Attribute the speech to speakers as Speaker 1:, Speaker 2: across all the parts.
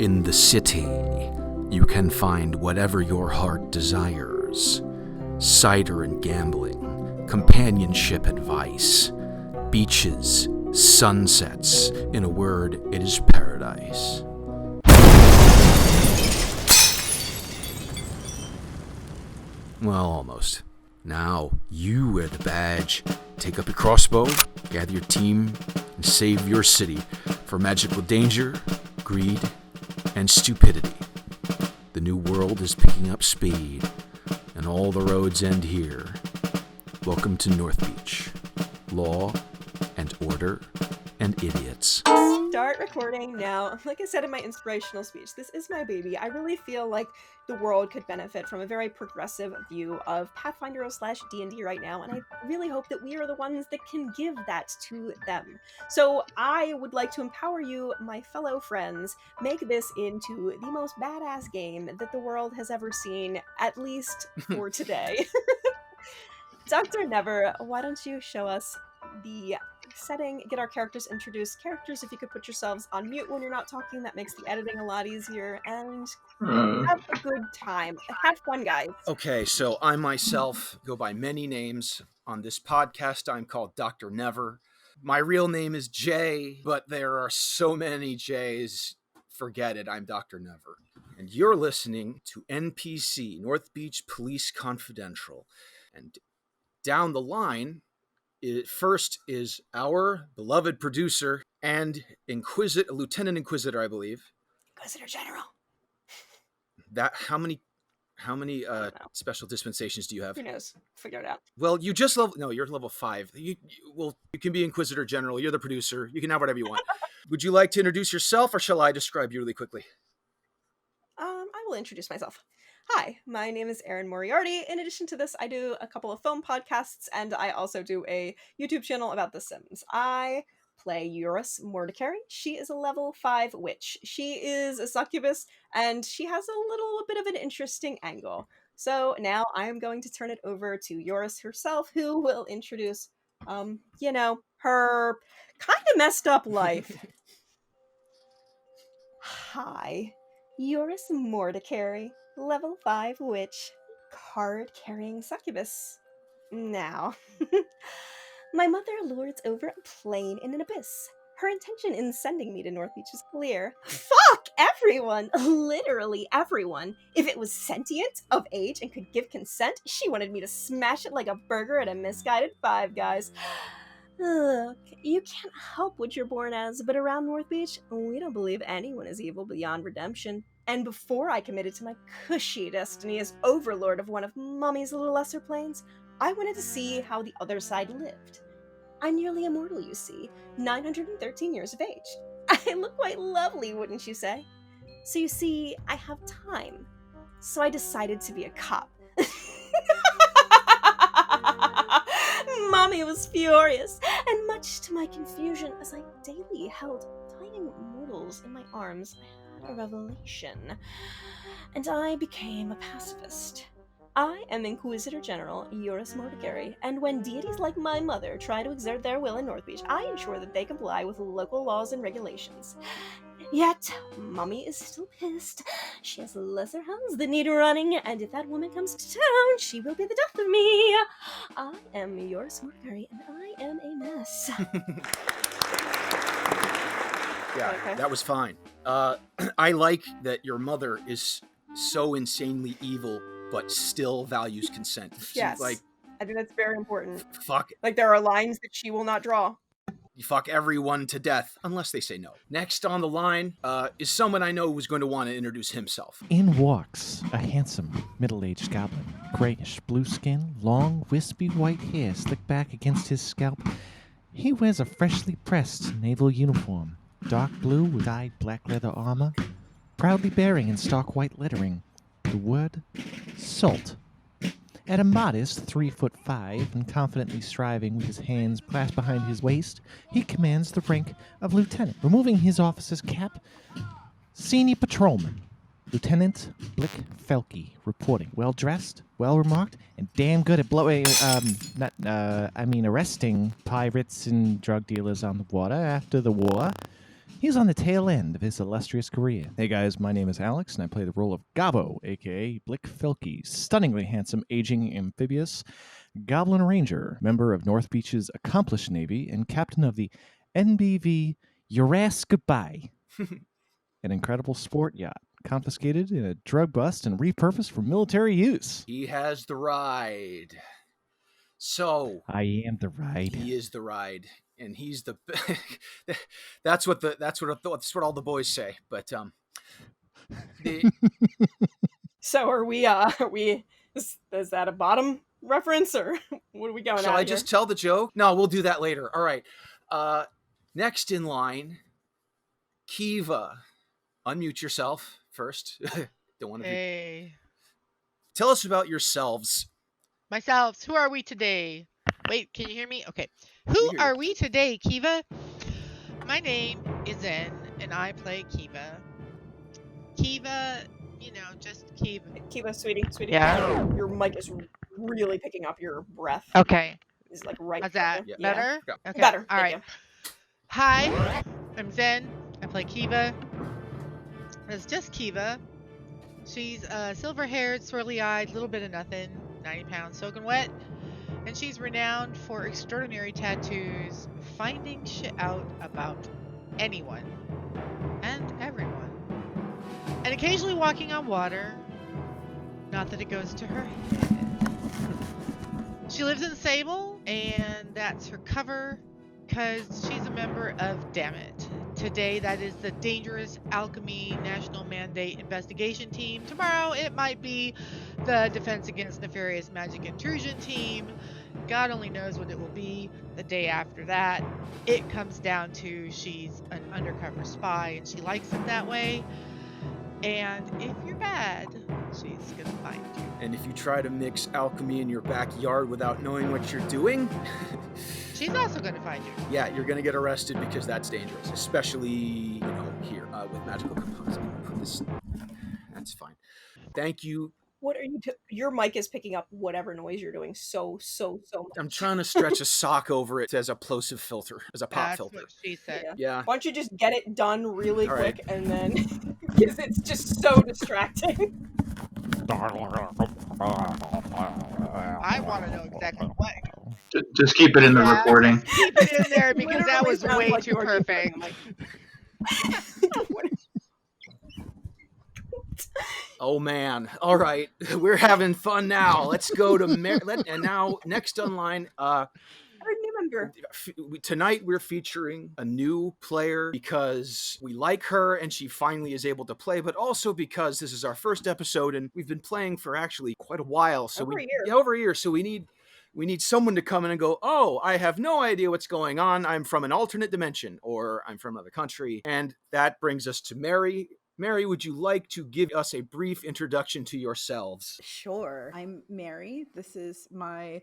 Speaker 1: In the city, you can find whatever your heart desires. Cider and gambling, companionship and vice, beaches, sunsets. In a word, it is paradise. Well, almost. Now, you wear the badge, take up your crossbow, gather your team, and save your city from magical danger, greed, and stupidity. The new world is picking up speed, and all the roads end here. Welcome to Northbeach. Law and order and idiots.
Speaker 2: Start recording now. Like I said in my inspirational speech, this is my baby. I really feel like the world could benefit from a very progressive view of Pathfinder / D&D right now, and I really hope that we are the ones that can give that to them. So I would like to empower you, my fellow friends, make this into the most badass game that the world has ever seen, at least for today. Dr. Never, why don't you show us the setting, get our characters introduced. Characters, if you could put yourselves on mute when you're not talking, that makes the editing a lot easier, and have a good time. Have fun, guys.
Speaker 1: Okay, so I myself go by many names. On this podcast, I'm called Dr. Never. My real name is Jay, but there are so many Jays. Forget it, I'm Dr. Never. And you're listening to NPC, Northbeach Police Confidential. And down the line, first is our beloved producer and Lieutenant Inquisitor, I believe.
Speaker 2: Inquisitor General.
Speaker 1: That how many special dispensations do you have?
Speaker 2: Who knows? Figure it out.
Speaker 1: Well, you're level 5. You can be Inquisitor General. You're the producer. You can have whatever you want. Would you like to introduce yourself, or shall I describe you really quickly?
Speaker 2: I will introduce myself. Hi, my name is Erin Moriarty. In addition to this, I do a couple of film podcasts, and I also do a YouTube channel about The Sims. I play Eurus Mordecai. She is a level 5 witch. She is a succubus, and she has a little bit of an interesting angle. So now I'm going to turn it over to Eurus herself, who will introduce, her kind of messed up life. Hi, Eurus Mordecai. Level 5 witch, card-carrying succubus. Now, my mother lords over a plane in an abyss. Her intention in sending me to Northbeach is clear. Fuck everyone! Literally everyone. If it was sentient, of age, and could give consent, she wanted me to smash it like a burger at a misguided Five Guys. Look, you can't help what you're born as, but around Northbeach, we don't believe anyone is evil beyond redemption. And before I committed to my cushy destiny as overlord of one of Mommy's lesser planes, I wanted to see how the other side lived. I'm nearly immortal, you see, 913 years of age. I look quite lovely, wouldn't you say? So you see, I have time. So I decided to be a cop. Mommy was furious, and much to my confusion, as I daily held dying mortals in my arms, I had a revelation, and I became a pacifist. I am Inquisitor General Eurus Mordecai, and when deities like my mother try to exert their will in Northbeach, I ensure that they comply with local laws and regulations. Yet, Mommy is still pissed. She has lesser hounds that need running, and if that woman comes to town, she will be the death of me. I am Eurus Mordecai, and I am a mess.
Speaker 1: Yeah,
Speaker 2: Okay.
Speaker 1: That was fine. I like that your mother is so insanely evil, but still values consent.
Speaker 2: Yes, I think that's very important.
Speaker 1: Fuck.
Speaker 2: Like, there are lines that she will not draw.
Speaker 1: You fuck everyone to death, unless they say no. Next on the line is someone I know who's going to want to introduce himself.
Speaker 3: In walks a handsome, middle-aged goblin. Grayish blue skin, long, wispy white hair slicked back against his scalp. He wears a freshly pressed naval uniform, dark blue with dyed black leather armor, proudly bearing in stark white lettering the word SALT. At a modest 3'5" and confidently striving with his hands clasped behind his waist, he commands the rank of lieutenant. Removing his officer's cap, senior patrolman, Lieutenant Blick Felke, reporting. Well-dressed, well-remarked, and damn good at arresting pirates and drug dealers on the water after the war. He's on the tail end of his illustrious career. Hey guys, my name is Alex, and I play the role of Gabo, aka Blick Filky, stunningly handsome, aging, amphibious Goblin Ranger, member of Northbeach's accomplished Navy, and captain of the NBV Urass Goodbye, an incredible sport yacht confiscated in a drug bust and repurposed for military use.
Speaker 1: He has the ride. So
Speaker 3: I am the ride.
Speaker 1: he is the ride, and he's the. that's what all the boys say. But
Speaker 2: So are we? Is that a bottom reference, or what are we going?
Speaker 1: Shall I just tell the joke? No, we'll do that later. All right. Next in line, Kiva. Unmute yourself first. Don't want to.
Speaker 4: Hey.
Speaker 1: Tell us about yourselves.
Speaker 4: Myself. Who are we today? Wait, can you hear me? Okay. Who are we today, Kiva? My name is Zen, and I play Kiva. Kiva, just Kiva.
Speaker 2: Kiva, sweetie.
Speaker 4: Yeah.
Speaker 2: Your mic is really picking up your breath.
Speaker 4: Okay.
Speaker 2: It's like right.
Speaker 4: How's that?
Speaker 2: Yeah.
Speaker 4: Better?
Speaker 1: Yeah.
Speaker 4: Okay.
Speaker 2: Better.
Speaker 4: All right. Hi, I'm Zen. I play Kiva. It's just Kiva. She's silver-haired, swirly-eyed, little bit of nothing, 90 pounds, soaking wet. And she's renowned for extraordinary tattoos, finding shit out about anyone and everyone. And occasionally walking on water. Not that it goes to her head. She lives in Sable, and that's her cover, because she's a member of Dammit. Today, that is the Dangerous Alchemy National Mandate Investigation Team. Tomorrow, it might be the Defense Against Nefarious Magic Intrusion Team. God only knows what it will be the day after that. It comes down to she's an undercover spy, and she likes it that way. And if you're bad, she's gonna find you.
Speaker 1: And if you try to mix alchemy in your backyard without knowing what you're doing,
Speaker 4: she's also gonna find you.
Speaker 1: Yeah, you're gonna get arrested because that's dangerous, especially here with magical composites. That's fine. Thank you.
Speaker 2: What are you? Your mic is picking up whatever noise you're doing so much.
Speaker 1: I'm trying to stretch a sock over it as a plosive filter, as a pop
Speaker 4: That's
Speaker 1: filter.
Speaker 4: what she said.
Speaker 1: Yeah.
Speaker 2: Why don't you just get it done really
Speaker 1: All
Speaker 2: quick,
Speaker 1: right.
Speaker 2: and then because it's just so distracting.
Speaker 4: I want to know exactly what.
Speaker 5: Just keep it in the
Speaker 4: Yeah.
Speaker 5: recording.
Speaker 4: Keep it in there because that was
Speaker 2: Literally
Speaker 4: way
Speaker 2: sounds
Speaker 4: too
Speaker 2: like
Speaker 4: perfect.
Speaker 1: Oh man. All right. We're having fun now. Let's go to and now next online.
Speaker 2: Our new member.
Speaker 1: Tonight we're featuring a new player because we like her and she finally is able to play, but also because this is our first episode and we've been playing for actually quite a while. So
Speaker 2: Over a year.
Speaker 1: Yeah, over a year. So we need someone to come in and go, oh, I have no idea what's going on. I'm from an alternate dimension, or I'm from another country. And that brings us to Mary. Mary, would you like to give us a brief introduction to yourselves?
Speaker 6: Sure. I'm Mary. This is my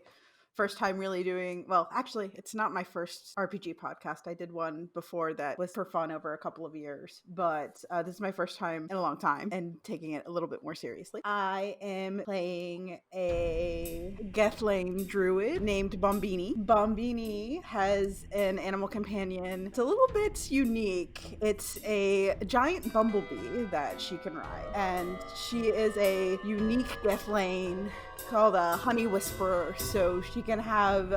Speaker 6: first time really doing, well, actually, it's not my first RPG podcast. I did one before that was for fun over a couple of years, but this is my first time in a long time and taking it a little bit more seriously. I am playing a Gethlane druid named Bombini. Bombini has an animal companion. It's a little bit unique. It's a giant bumblebee that she can ride, and she is a unique Gethlane called a honey whisperer, so she can have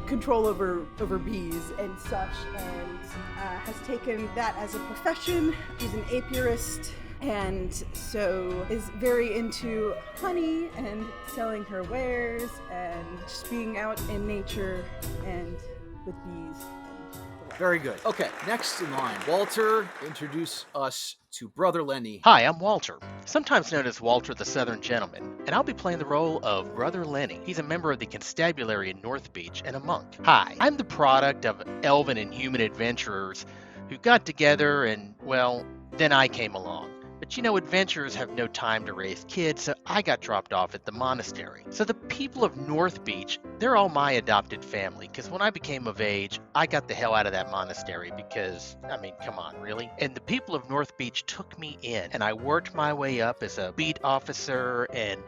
Speaker 6: control over bees and such, and has taken that as a profession. She's an apiarist, and so is very into honey and selling her wares and just being out in nature and with bees.
Speaker 1: Very good. Okay, next in line, Walter, introduce us to Brother Lenny.
Speaker 7: Hi, I'm Walter, sometimes known as Walter the Southern Gentleman, and I'll be playing the role of Brother Lenny. He's a member of the Constabulary in Northbeach and a monk. Hi, I'm the product of elven and human adventurers who got together and, well, then I came along. But adventurers have no time to raise kids, so I got dropped off at the monastery. So the people of Northbeach They're all my adopted family, because when I became of age, I got the hell out of that monastery because, I mean, come on, really? And the people of Northbeach took me in, and I worked my way up as a beat officer and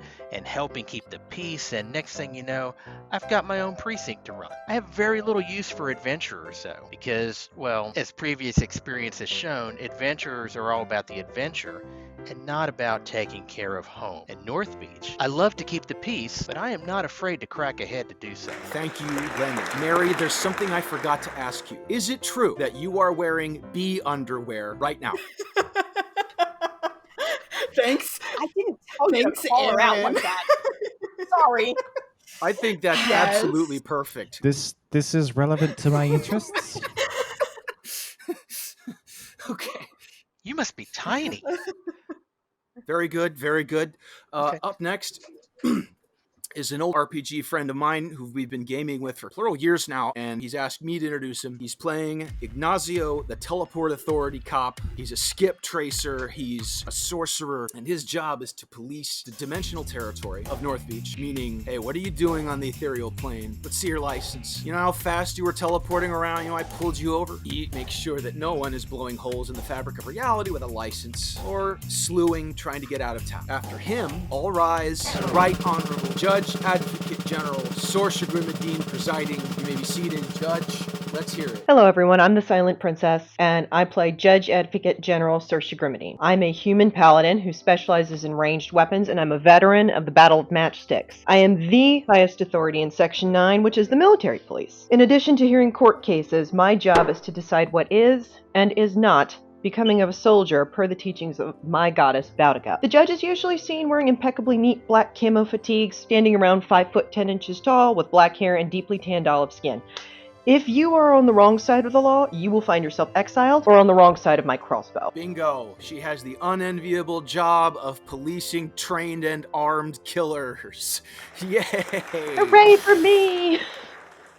Speaker 7: helping keep the peace, and next thing you know, I've got my own precinct to run. I have very little use for adventurers, though, because, well, as previous experience has shown, adventurers are all about the adventure, and not about taking care of home. In Northbeach, I love to keep the peace, but I am not afraid to crack ahead to do so.
Speaker 1: Thank you, Lenny. Mary, there's something I forgot to ask you. Is it true that you are wearing bee underwear right now?
Speaker 6: Thanks.
Speaker 2: I didn't tell you
Speaker 6: Thanks,
Speaker 2: to call her out
Speaker 6: Aaron.
Speaker 2: like that. Sorry.
Speaker 1: I think that's
Speaker 6: Yes.
Speaker 1: absolutely perfect.
Speaker 3: This is relevant to my interests.
Speaker 1: Okay.
Speaker 7: You must be tiny.
Speaker 1: Very good, very good.
Speaker 7: Okay.
Speaker 1: Up next is an old RPG friend of mine who we've been gaming with for plural years now, and he's asked me to introduce him. He's playing Ignacio, the Teleport Authority cop. He's a skip tracer, he's a sorcerer, and his job is to police the dimensional territory of Northbeach, meaning, hey, what are you doing on the ethereal plane? Let's see your license. You know how fast you were teleporting around? You know, I pulled you over. He makes sure that no one is blowing holes in the fabric of reality with a license, or slewing, trying to get out of town. After him, all rise, Right Honorable Judge Advocate General Sorcerer Grimadine presiding. You may be seated. Judge, let's hear it.
Speaker 5: Hello everyone, I'm the Silent Princess, and I play Judge Advocate General Saoirse Grimadine. I'm a human paladin who specializes in ranged weapons, and I'm a veteran of the Battle of Matchsticks. I am the highest authority in Section 9, which is the military police. In addition to hearing court cases, my job is to decide what is and is not becoming of a soldier per the teachings of my goddess Baudiga. The judge is usually seen wearing impeccably neat black camo fatigues, standing around 5 foot 10 inches tall, with black hair and deeply tanned olive skin. If you are on the wrong side of the law, you will find yourself exiled or on the wrong side of my crossbow.
Speaker 1: Bingo. She has the unenviable job of policing trained and armed killers. Yay!
Speaker 5: Hooray for me!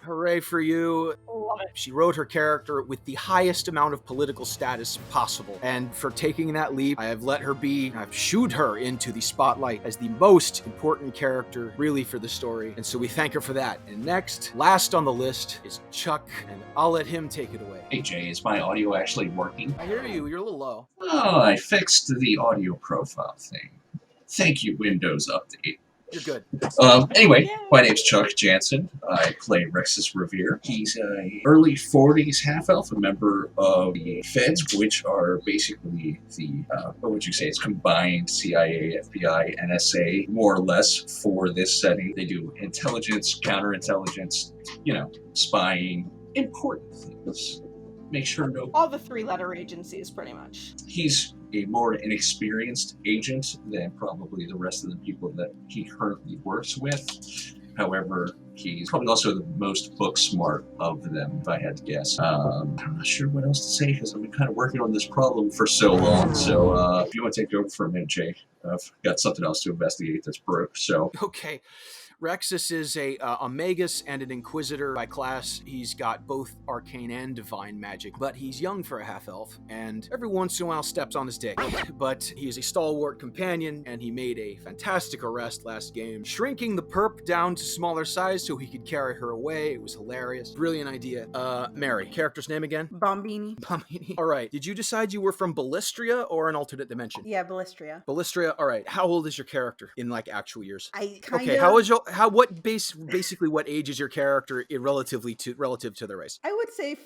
Speaker 1: Hooray for you.
Speaker 2: Love it.
Speaker 1: She wrote her character with the highest amount of political status possible. And for taking that leap, I have let her be, I've shooed her into the spotlight as the most important character really for the story. And so we thank her for that. And next, last on the list is Chuck, and I'll let him take it away.
Speaker 8: Hey Jay, is my audio actually working?
Speaker 1: I hear you, you're a little low.
Speaker 8: Oh, I fixed the audio profile thing. Thank you, Windows Update.
Speaker 1: You're good.
Speaker 8: Anyway,
Speaker 2: Yay.
Speaker 8: my name's Chuck Jansen. I play Rexus Revere. He's a early 40s half-elf, a member of the Feds, which are basically the, what would you say, it's combined CIA, FBI, NSA, more or less, for this setting. They do intelligence, counterintelligence, spying, important things. Make sure no...
Speaker 2: All the 3-letter agencies, pretty much.
Speaker 8: He's a more inexperienced agent than probably the rest of the people that he currently works with. However, he's probably also the most book smart of them, if I had to guess. I'm not sure what else to say because I've been kind of working on this problem for so long. So if you want to take over for a minute, Jay, I've got something else to investigate that's broke. So
Speaker 1: Okay. Rexus is a Magus and an Inquisitor by class. He's got both arcane and divine magic, but he's young for a half-elf, and every once in a while steps on his dick. But he is a stalwart companion, and he made a fantastic arrest last game, shrinking the perp down to smaller size so he could carry her away. It was hilarious. Brilliant idea. Mary, character's name again?
Speaker 6: Bombini.
Speaker 1: Bombini. All right. Did you decide you were from Ballistria or an alternate dimension?
Speaker 6: Yeah, Ballistria.
Speaker 1: Ballistria. All right. How old is your character in actual years?
Speaker 6: I kind
Speaker 1: Okay,
Speaker 6: of...
Speaker 1: basically what age is your character relative to the race?
Speaker 6: I would say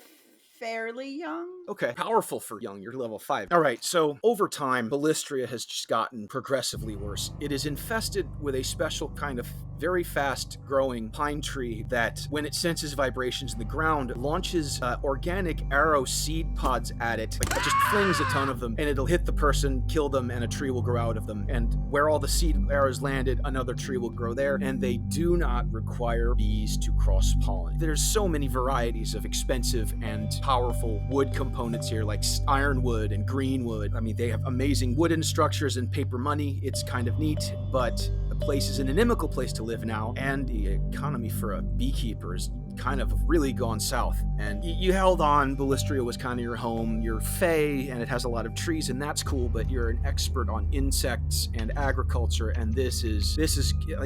Speaker 6: fairly young.
Speaker 1: Okay, powerful for young. You're level 5. All right, so over time, Ballistria has just gotten progressively worse. It is infested with a special kind of very fast-growing pine tree that, when it senses vibrations in the ground, launches organic arrow seed pods at it. Like, it just flings a ton of them, and it'll hit the person, kill them, and a tree will grow out of them. And where all the seed arrows landed, another tree will grow there, and they do not require bees to cross-pollinate. There's so many varieties of expensive and powerful wood components here, like ironwood and greenwood. I mean, they have amazing wooden structures and paper money. It's kind of neat, but the place is an inimical place to live now, and the economy for a beekeeper is kind of really gone south. And you held on. Ballistria was kind of your home. You're fey, and it has a lot of trees, and that's cool, but you're an expert on insects and agriculture, and this is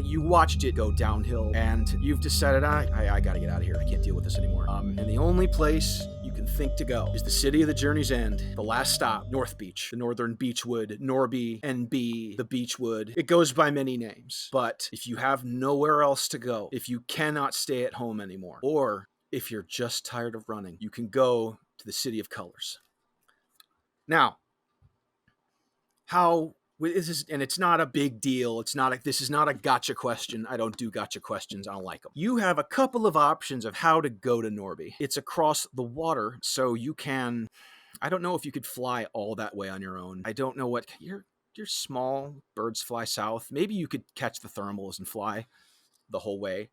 Speaker 1: you watched it go downhill, and you've decided, I gotta get out of here. I can't deal with this anymore. And the only place you can think to go is the city of the journey's end, the last stop, Northbeach, the northern beechwood, Norby, NB, the beechwood. It goes by many names, but if you have nowhere else to go, if you cannot stay at home anymore, or if you're just tired of running, you can go to the City of Colors. Now, how this is, and it's not a big deal. This is not a gotcha question. I don't do gotcha questions. I don't like them. You have a couple of options of how to go to Norby. It's across the water, so you can. I don't know if you could fly all that way on your own. I don't know what you're small. Birds fly south. Maybe you could catch the thermals and fly the whole way.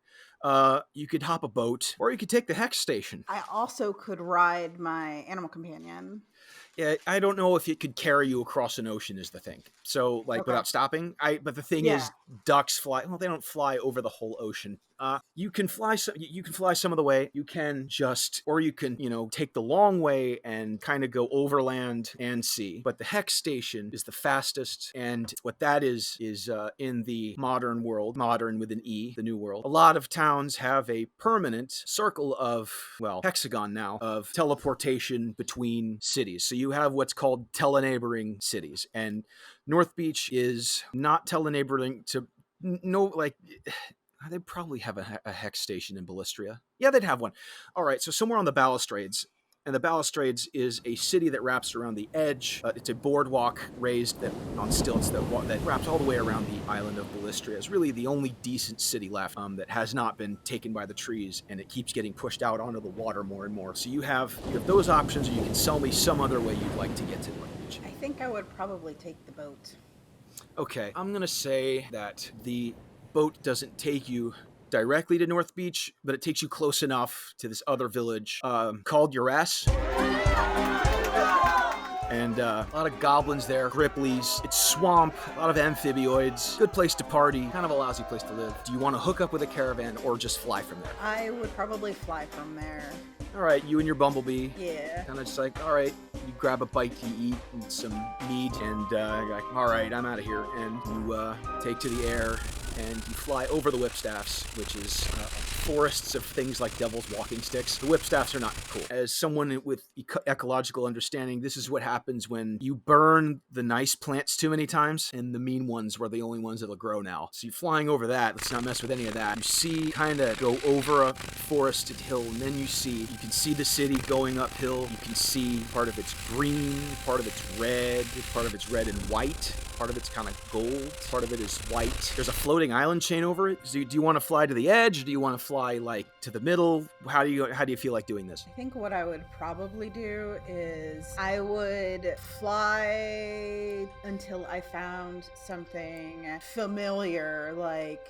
Speaker 1: You could hop a boat, or you could take the Hex Station.
Speaker 6: I also could ride my animal companion.
Speaker 1: Yeah, I don't know if it could carry you across an ocean is the thing. So, like, without stopping. But the thing is, ducks fly. Well, they don't fly over the whole ocean. You can fly some of the way. You can take the long way and kind of go overland and sea. But the Hex Station is the fastest, and what that is in the modern world, modern with an E, the new world. A lot of towns have a permanent circle of, hexagon now, of teleportation between cities. So you have what's called teleneighboring cities, and Northbeach is not teleneighboring to they probably have a Hex Station in Ballistria. Yeah, they'd have one. All right, so somewhere on the Balustrades. And the Balustrades is a city that wraps around the edge. It's a boardwalk raised on stilts that wraps all the way around the island of Ballistria. It's really the only decent city left that has not been taken by the trees, and it keeps getting pushed out onto the water more and more. So you have those options, or you can sell me some other way you'd like to get to Northbeach.
Speaker 6: I think I would probably take the boat.
Speaker 1: Okay, I'm going to say that the boat doesn't take you directly to Northbeach, but it takes you close enough to this other village called Ures. And a lot of goblins there, gripplies, it's swamp, a lot of amphibioids, good place to party, kind of a lousy place to live. Do you want to hook up with a caravan or just fly from there?
Speaker 6: I would probably fly from there.
Speaker 1: All right, you and your bumblebee.
Speaker 6: Yeah.
Speaker 1: Kind of just like, all right, you grab a bite to eat and some meat, and you're like, all right, I'm out of here. And you take to the air, and you fly over the whipstaffs, which is forests of things like devil's walking sticks. The whipstaffs are not cool. As someone with ecological understanding, this is what happens when you burn the nice plants too many times, and the mean ones were the only ones that'll grow now. So you're flying over that. Let's not mess with any of that. You see, kind of go over a forested hill, and then you can see the city going uphill. You can see part of it's green, part of it's red, part of it's red and white. Part of it's kind of gold. Part of it is white. There's a floating island chain over it. Do you want to fly to the edge? Or do you want to fly like to the middle? How do you feel like doing this?
Speaker 6: I think what I would probably do is I would fly until I found something familiar, like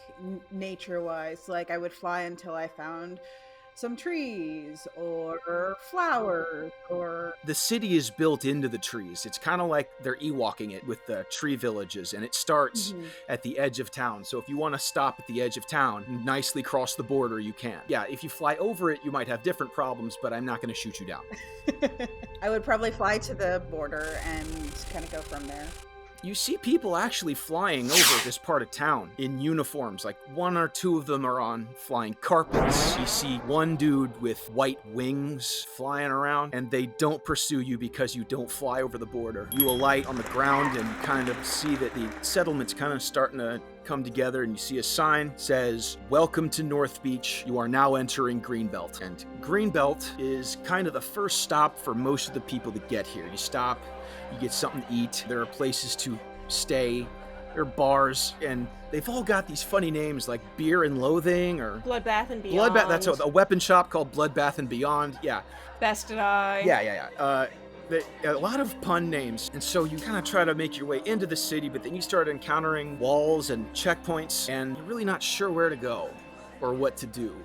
Speaker 6: nature-wise. Like I would fly until I found some trees or flowers or...
Speaker 1: The city is built into the trees. It's kind of like they're Ewoking it with the tree villages, and it starts at the edge of town. So if you want to stop at the edge of town and nicely cross the border, you can. Yeah, if you fly over it, you might have different problems, but I'm not going to shoot you down.
Speaker 6: I would probably fly to the border and kind of go from there.
Speaker 1: You see people actually flying over this part of town in uniforms. Like one or two of them are on flying carpets. You see one dude with white wings flying around, and they don't pursue you because you don't fly over the border. You alight on the ground and kind of see that the settlement's kind of starting to come together, and you see a sign says, "Welcome to Northbeach. You are now entering Greenbelt." And Greenbelt is kind of the first stop for most of the people that get here. You stop, you get something to eat. There are places to stay. There are bars, and they've all got these funny names like Beer and Loathing or
Speaker 2: Bloodbath and Beyond.
Speaker 1: That's a weapon shop called Bloodbath and Beyond. Yeah.
Speaker 2: Bested Eye.
Speaker 1: Yeah. A lot of pun names, and so you kind of try to make your way into the city, but then you start encountering walls and checkpoints, and you're really not sure where to go or what to do.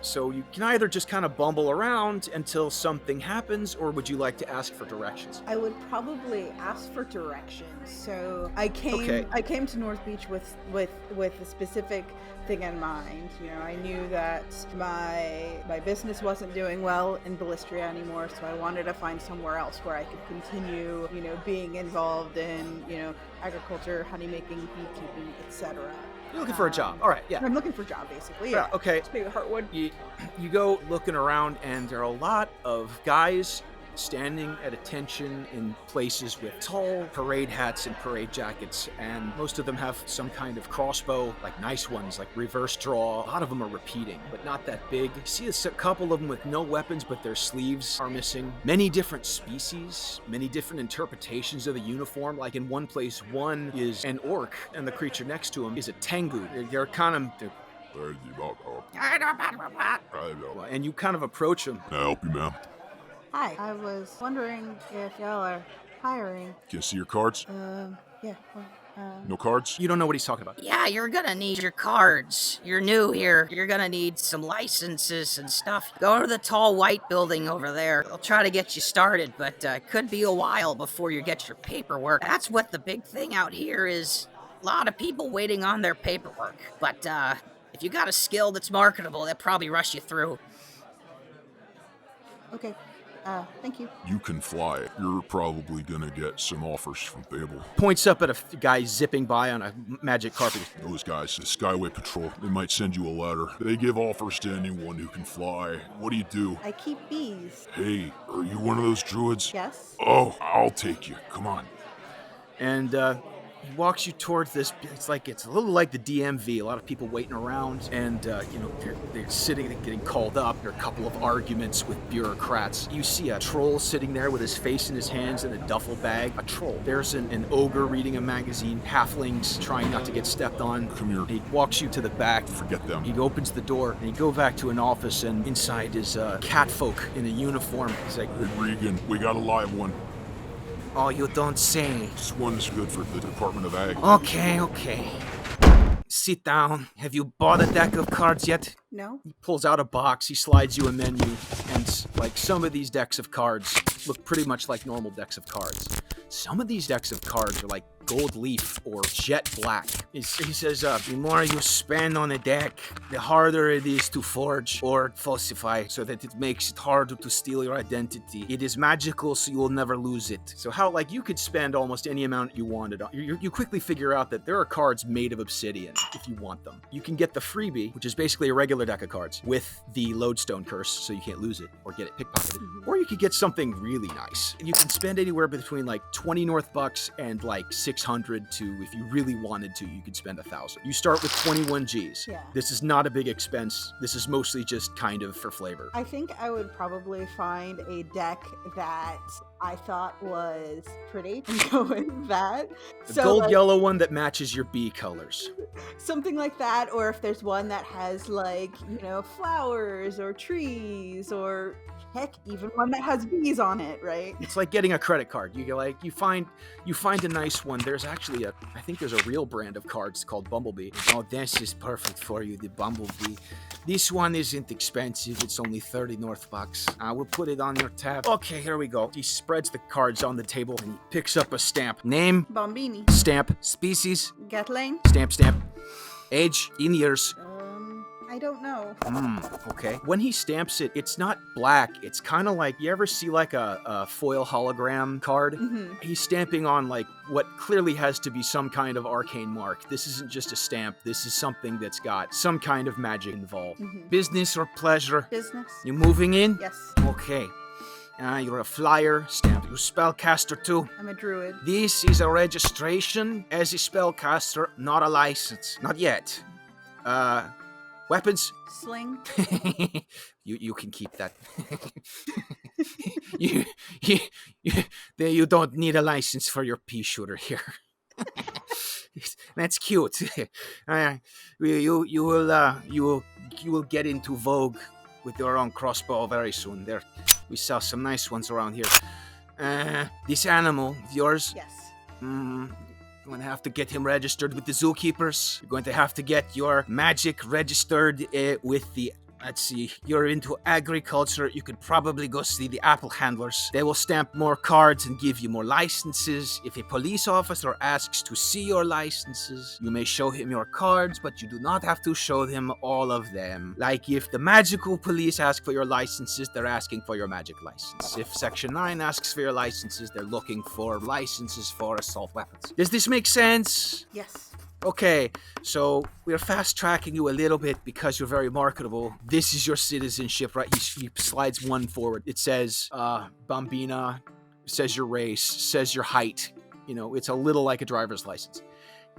Speaker 1: So you can either just kind of bumble around until something happens, or would you like to ask for directions?
Speaker 6: I would probably ask for directions. So I came to Northbeach with a specific thing in mind. You know, I knew that my business wasn't doing well in Ballistria anymore, so I wanted to find somewhere else where I could continue, you know, being involved in, you know, agriculture, honey making, beekeeping, etc.
Speaker 1: You're looking for a job. All right, yeah.
Speaker 6: I'm looking for a job, basically. Yeah.
Speaker 1: Okay.
Speaker 6: Maybe Heartwood.
Speaker 1: You go looking around, and there are a lot of guys standing at attention in places with tall parade hats and parade jackets, and most of them have some kind of crossbow, like nice ones, like reverse draw. A lot of them are repeating, but not that big. You see a couple of them with no weapons, but their sleeves are missing. Many different species, many different interpretations of the uniform. Like in one place, one is an orc, and the creature next to him is a tengu. They're kind of... And you kind of approach them.
Speaker 9: Can I help you, ma'am?
Speaker 6: Hi. I was wondering if y'all are hiring.
Speaker 9: Can I see your cards?
Speaker 6: Yeah.
Speaker 9: No cards?
Speaker 1: You don't know what he's talking about.
Speaker 10: Yeah, you're gonna need your cards. You're new here. You're gonna need some licenses and stuff. Go to the tall white building over there. They'll try to get you started, but it could be a while before you get your paperwork. That's what the big thing out here is. A lot of people waiting on their paperwork. But if you got a skill that's marketable, they'll probably rush you through.
Speaker 6: Okay. Thank you.
Speaker 9: You can fly. You're probably gonna get some offers from Fable.
Speaker 1: Points up at a guy zipping by on a magic carpet.
Speaker 9: Those guys, the Skyway Patrol, they might send you a letter. They give offers to anyone who can fly. What do you do?
Speaker 6: I keep bees.
Speaker 9: Hey, are you one of those druids?
Speaker 6: Yes.
Speaker 9: Oh, I'll take you. Come on.
Speaker 1: And he walks you towards this. It's a little like the DMV. A lot of people waiting around, and they're sitting, they're getting called up. There are a couple of arguments with bureaucrats. You see a troll sitting there with his face in his hands and a duffel bag. A troll. There's an ogre reading a magazine. Halflings trying not to get stepped on.
Speaker 9: Come here.
Speaker 1: He walks you to the back.
Speaker 9: Forget them.
Speaker 1: He opens the door, and you go back to an office, and inside is catfolk in a uniform. He's like,
Speaker 9: Hey, Regan, we got a live one.
Speaker 1: "Oh, you don't say."
Speaker 9: This one's good for the Department of Ag.
Speaker 1: Okay. Sit down. Have you bought a deck of cards yet?
Speaker 6: No.
Speaker 1: He pulls out a box, he slides you a menu, and like some of these decks of cards look pretty much like normal decks of cards. Some of these decks of cards are like gold leaf or jet black. He says, the more you spend on a deck, the harder it is to forge or falsify, so that it makes it harder to steal your identity. It is magical, so you will never lose it. So how, like, you could spend almost any amount you wanted. You quickly figure out that there are cards made of obsidian if you want them. You can get the freebie, which is basically a regular deck of cards, with the lodestone curse, so you can't lose it or get it pickpocketed. Or you could get something really nice. You can spend anywhere between like 20 North bucks and like 600 to, if you really wanted to, you could spend 1,000. You start with 21 Gs.
Speaker 6: Yeah.
Speaker 1: This is not a big expense. This is mostly just kind of for flavor.
Speaker 6: I think I would probably find a deck that I thought was pretty and go with that.
Speaker 1: The gold yellow one that matches your bee colors.
Speaker 6: Something like that, or if there's one that has like, you know, flowers or trees, or heck, even one that has bees on it, right?
Speaker 1: It's like getting a credit card. You find a nice one. There's actually I think there's a real brand of cards called Bumblebee. Oh, this is perfect for you, the Bumblebee. This one isn't expensive. It's only 30 North bucks. I will put it on your tab. Okay, here we go. He spreads the cards on the table and he picks up a stamp. Name,
Speaker 6: Bombini.
Speaker 1: stamp, species,
Speaker 6: Gatling.
Speaker 1: stamp, age, in years.
Speaker 6: I don't know.
Speaker 1: Okay. When he stamps it, it's not black. It's kind of like, you ever see like a foil hologram card?
Speaker 6: Mm-hmm.
Speaker 1: He's stamping on like what clearly has to be some kind of arcane mark. This isn't just a stamp. This is something that's got some kind of magic involved.
Speaker 6: Mm-hmm.
Speaker 1: Business or pleasure?
Speaker 6: Business.
Speaker 1: You moving in?
Speaker 6: Yes.
Speaker 1: Okay. You're a flyer, stamp. You spellcaster too.
Speaker 6: I'm a druid.
Speaker 1: This is a registration as a spellcaster, not a license. Not yet. Weapons?
Speaker 6: Sling.
Speaker 1: You can keep that. you don't need a license for your pea shooter here. That's cute. You will get into vogue with your own crossbow very soon. We sell some nice ones around here. This animal, yours?
Speaker 6: Yes.
Speaker 1: You're going to have to get him registered with the zookeepers. You're going to have to get your magic registered with the Let's see, you're into agriculture, you could probably go see the apple handlers. They will stamp more cards and give you more licenses. If a police officer asks to see your licenses, you may show him your cards, but you do not have to show him all of them. Like if the magical police ask for your licenses, they're asking for your magic license. If Section 9 asks for your licenses, they're looking for licenses for assault weapons. Does this make sense?
Speaker 6: Yes.
Speaker 1: Okay, so we're fast tracking you a little bit because you're very marketable. This is your citizenship, right? He slides one forward. It says, Bambina, says your race, says your height. You know, it's a little like a driver's license.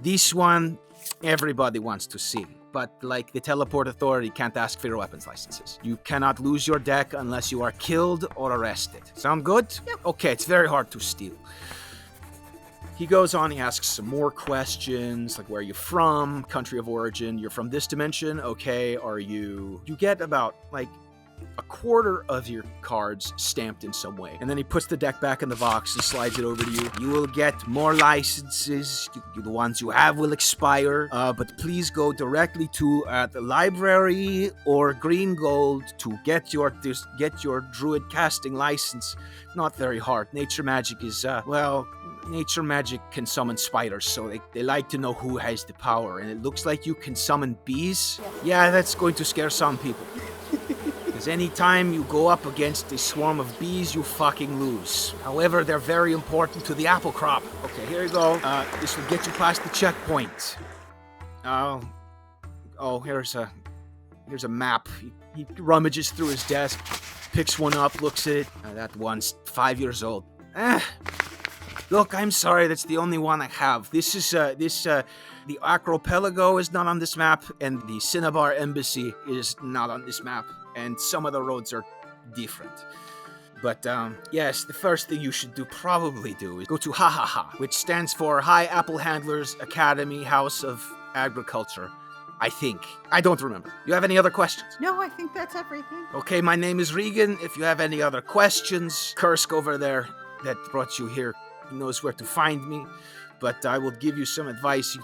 Speaker 1: This one, everybody wants to see. But like the teleport authority can't ask for your weapons licenses. You cannot lose your deck unless you are killed or arrested. Sound good?
Speaker 6: Yep.
Speaker 1: Okay, it's very hard to steal. He goes on, he asks some more questions, like where are you from, country of origin, you're from this dimension, okay, you get about like a quarter of your cards stamped in some way. And then he puts the deck back in the box and slides it over to you. You will get more licenses. The ones you have will expire, but please go directly to the library or Green Gold to get your druid casting license. Not very hard. Nature magic is, nature magic can summon spiders, so they like to know who has the power. And it looks like you can summon bees. Yeah, that's going to scare some people. Because anytime you go up against a swarm of bees, you fucking lose. However, they're very important to the apple crop. Okay, here you go. This will get you past the checkpoint. Here's a map. He rummages through his desk, picks one up, looks at it. That one's 5 years old. Look, I'm sorry, that's the only one I have. The Acropelago is not on this map, and the Cinnabar Embassy is not on this map, and some of the roads are different. But, yes, the first thing you should probably do is go to HaHaHa, which stands for High Apple Handlers Academy House of Agriculture. I think. I don't remember. You have any other questions?
Speaker 6: No, I think that's everything.
Speaker 1: Okay, my name is Regan. If you have any other questions, Kursk over there that brought you here, he knows where to find me. But I will give you some advice.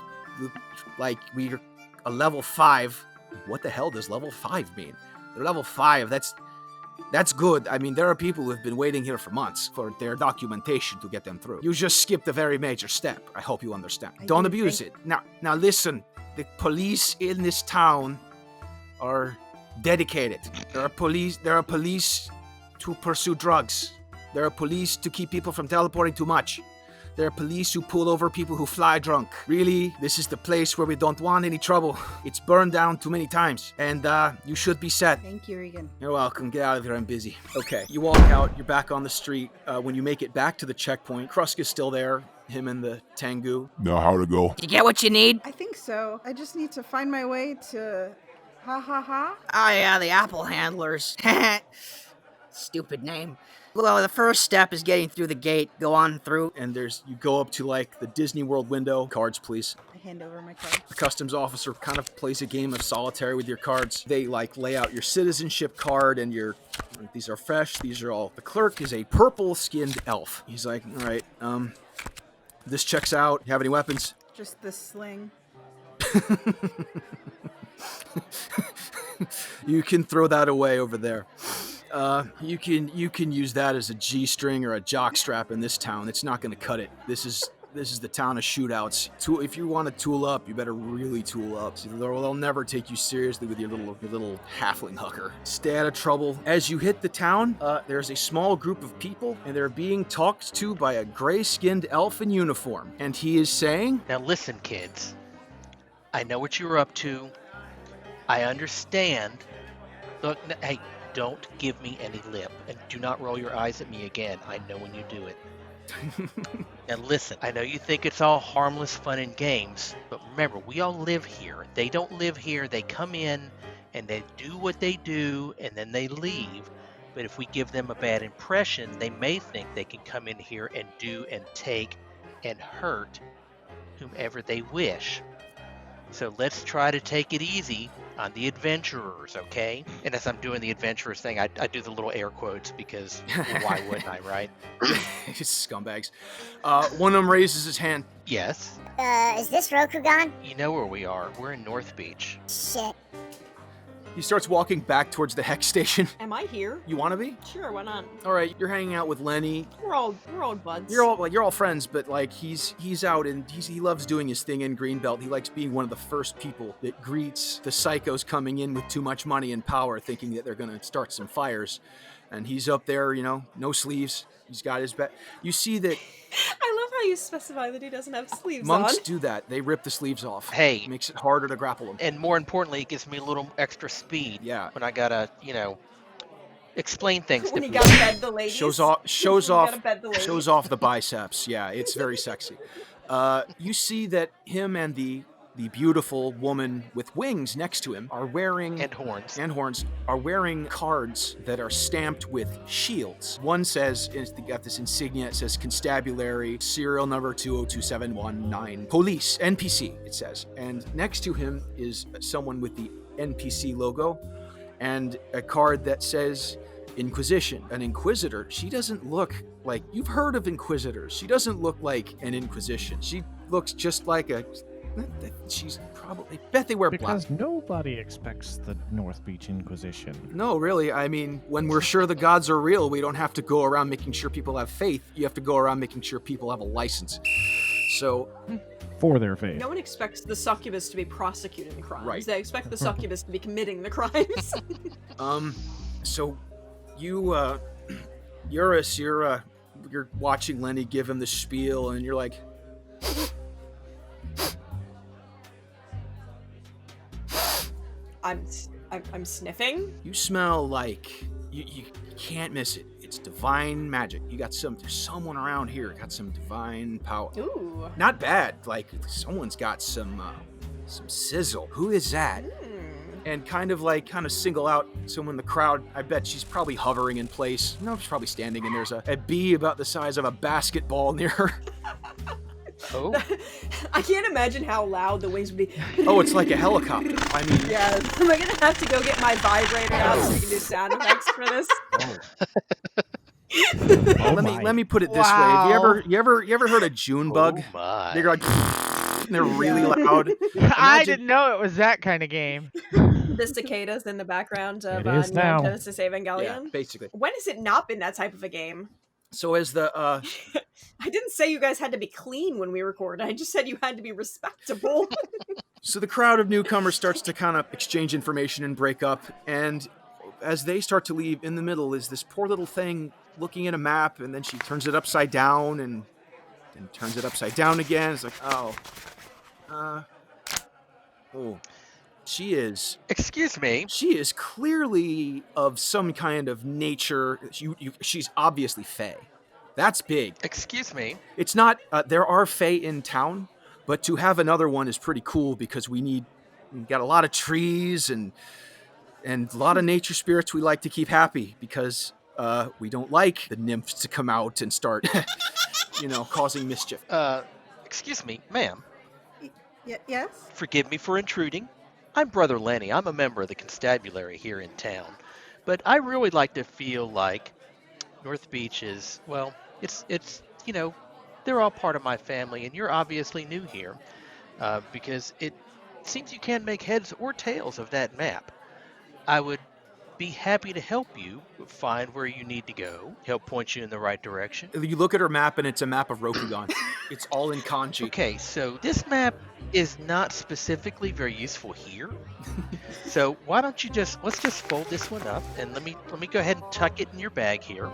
Speaker 1: We're a level 5. What the hell does level 5 mean? They're level 5. That's good. I mean, there are people who have been waiting here for months for their documentation to get them through. You just skipped a very major step. I hope you understand. Don't abuse it. Now listen. The police in this town are dedicated. There are police to pursue drugs. There are police to keep people from teleporting too much. There are police who pull over people who fly drunk. Really, this is the place where we don't want any trouble. It's burned down too many times. And you should be set.
Speaker 6: Thank you, Regan.
Speaker 1: You're welcome. Get out of here. I'm busy. Okay, you walk out. You're back on the street. When you make it back to the checkpoint, Krusk is still there. Him and the Tengu.
Speaker 9: Now how to go?
Speaker 10: You get what you need?
Speaker 6: I think so. I just need to find my way to HaHaHa.
Speaker 10: Oh yeah, the apple handlers. Stupid name. Well, the first step is getting through the gate. Go on through.
Speaker 1: And you go up to like the Disney World window. Cards, please.
Speaker 6: I hand over my card.
Speaker 1: The customs officer kind of plays a game of solitaire with your cards. They lay out your citizenship card and these are fresh. These are all. The clerk is a purple-skinned elf. He's like, all right, this checks out. You have any weapons?
Speaker 6: Just the sling.
Speaker 1: You can throw that away over there. You can use that as a G-string or a jock strap in this town. It's not going to cut it. This is the town of shootouts. If you want to tool up, you better really tool up. So they'll never take you seriously with your little halfling hooker. Stay out of trouble. As you hit the town, there's a small group of people, and they're being talked to by a gray-skinned elf in uniform. And he is saying,
Speaker 7: Now listen, kids. I know what you're up to. I understand. Look, hey, don't give me any lip, and do not roll your eyes at me again. I know when you do it. Now listen, I know you think it's all harmless fun and games, but remember, we all live here. They don't live here. They come in, and they do what they do, and then they leave. But if we give them a bad impression, they may think they can come in here and do and take and hurt whomever they wish. So let's try to take it easy on the adventurers, okay? And as I'm doing the adventurers thing, I do the little air quotes because why wouldn't I, right?
Speaker 1: Scumbags. One of them raises his hand.
Speaker 11: Yes? Is this Rokugan?
Speaker 7: You know where we are. We're in Northbeach.
Speaker 11: Shit.
Speaker 1: He starts walking back towards the hex station.
Speaker 2: Am I here?
Speaker 1: You want to be?
Speaker 2: Sure, why not?
Speaker 1: All right, you're hanging out with Lenny.
Speaker 2: We're all buds.
Speaker 1: You're all friends, but like he's out and he loves doing his thing in Greenbelt. He likes being one of the first people that greets the psychos coming in with too much money and power, thinking that they're gonna start some fires. And he's up there, no sleeves. He's got his back. You see that.
Speaker 2: I love how you specify that he doesn't have sleeves
Speaker 1: Monks
Speaker 2: on.
Speaker 1: do that. They rip the sleeves off.
Speaker 7: Hey.
Speaker 1: It makes it harder to grapple them.
Speaker 7: And more importantly, it gives me a little extra speed.
Speaker 1: Yeah.
Speaker 7: When I gotta, explain things to
Speaker 2: When you
Speaker 7: people.
Speaker 2: gotta bed the ladies.
Speaker 1: Shows
Speaker 2: When
Speaker 1: off
Speaker 2: you gotta bed the ladies.
Speaker 1: shows off the biceps. Yeah, it's very sexy. You see that him and the beautiful woman with wings next to him are wearing
Speaker 7: And horns.
Speaker 1: are wearing cards that are stamped with shields. One says, it's got this insignia, it says Constabulary, serial number 2027119, Police, NPC, it says. And next to him is someone with the NPC logo and a card that says Inquisition. An Inquisitor, she doesn't look like, you've heard of Inquisitors. She doesn't look like an Inquisition. She looks just like she's probably, I bet they wear black.
Speaker 3: Because nobody expects the Northbeach Inquisition.
Speaker 1: No, really. I mean, when we're sure the gods are real, we don't have to go around making sure people have faith. You have to go around making sure people have a license. So,
Speaker 3: For their faith.
Speaker 2: No one expects the succubus to be prosecuting crimes.
Speaker 1: Right.
Speaker 2: They expect the succubus to be committing the crimes.
Speaker 1: So you, Eurus, you're watching Lenny give him the spiel, and you're like,
Speaker 2: I'm sniffing.
Speaker 1: you smell like you can't miss it. It's divine magic. You got there's someone around here got some divine power.
Speaker 2: Ooh.
Speaker 1: Not bad. Like someone's got some sizzle. Who is that? And kind of single out someone in the crowd. I bet she's probably hovering in place. No, she's probably standing, and there's a bee about the size of a basketball near her.
Speaker 7: Oh.
Speaker 2: I can't imagine how loud the wings would be.
Speaker 1: Oh, it's like a helicopter. I mean,
Speaker 2: Yeah, am I gonna have to go get my vibrator out so we can do sound effects for this?
Speaker 1: let me put it this way.
Speaker 4: Wow.
Speaker 1: You ever heard of June bug?
Speaker 7: Oh my.
Speaker 1: They're like, and they're really loud.
Speaker 4: I
Speaker 1: Imagine-
Speaker 4: didn't know it was that kind of game.
Speaker 2: The cicadas in the background of
Speaker 3: It is
Speaker 2: Neon
Speaker 3: now.
Speaker 2: Genesis Evangelion.
Speaker 1: Yeah, basically.
Speaker 2: When has it not been that type of a game?
Speaker 1: So as the
Speaker 2: I didn't say you guys had to be clean when we record. I just said you had to be respectable.
Speaker 1: So the crowd of newcomers starts to kind of exchange information and break up, and as they start to leave, in the middle is this poor little thing looking at a map, and then she turns it upside down and turns it upside down again. It's like, she is clearly of some kind of nature. She's obviously Fae. That's big.
Speaker 7: Excuse me.
Speaker 1: It's not, there are Fae in town, but to have another one is pretty cool because we've got a lot of trees and a lot of nature spirits we like to keep happy because we don't like the nymphs to come out and start, causing mischief.
Speaker 7: Excuse me, ma'am.
Speaker 6: Yes?
Speaker 7: Forgive me for intruding. I'm Brother Lenny. I'm a member of the constabulary here in town. But I really like to feel like Northbeach is, well, it's they're all part of my family, and you're obviously new here because it seems you can't make heads or tails of that map. I would be happy to help you find where you need to go, help point you in the right direction.
Speaker 1: You look at her map and it's a map of Rokugan. It's all in kanji.
Speaker 7: Okay, so this map is not specifically very useful here. So why don't you let's just fold this one up and let me go ahead and tuck it in your bag here.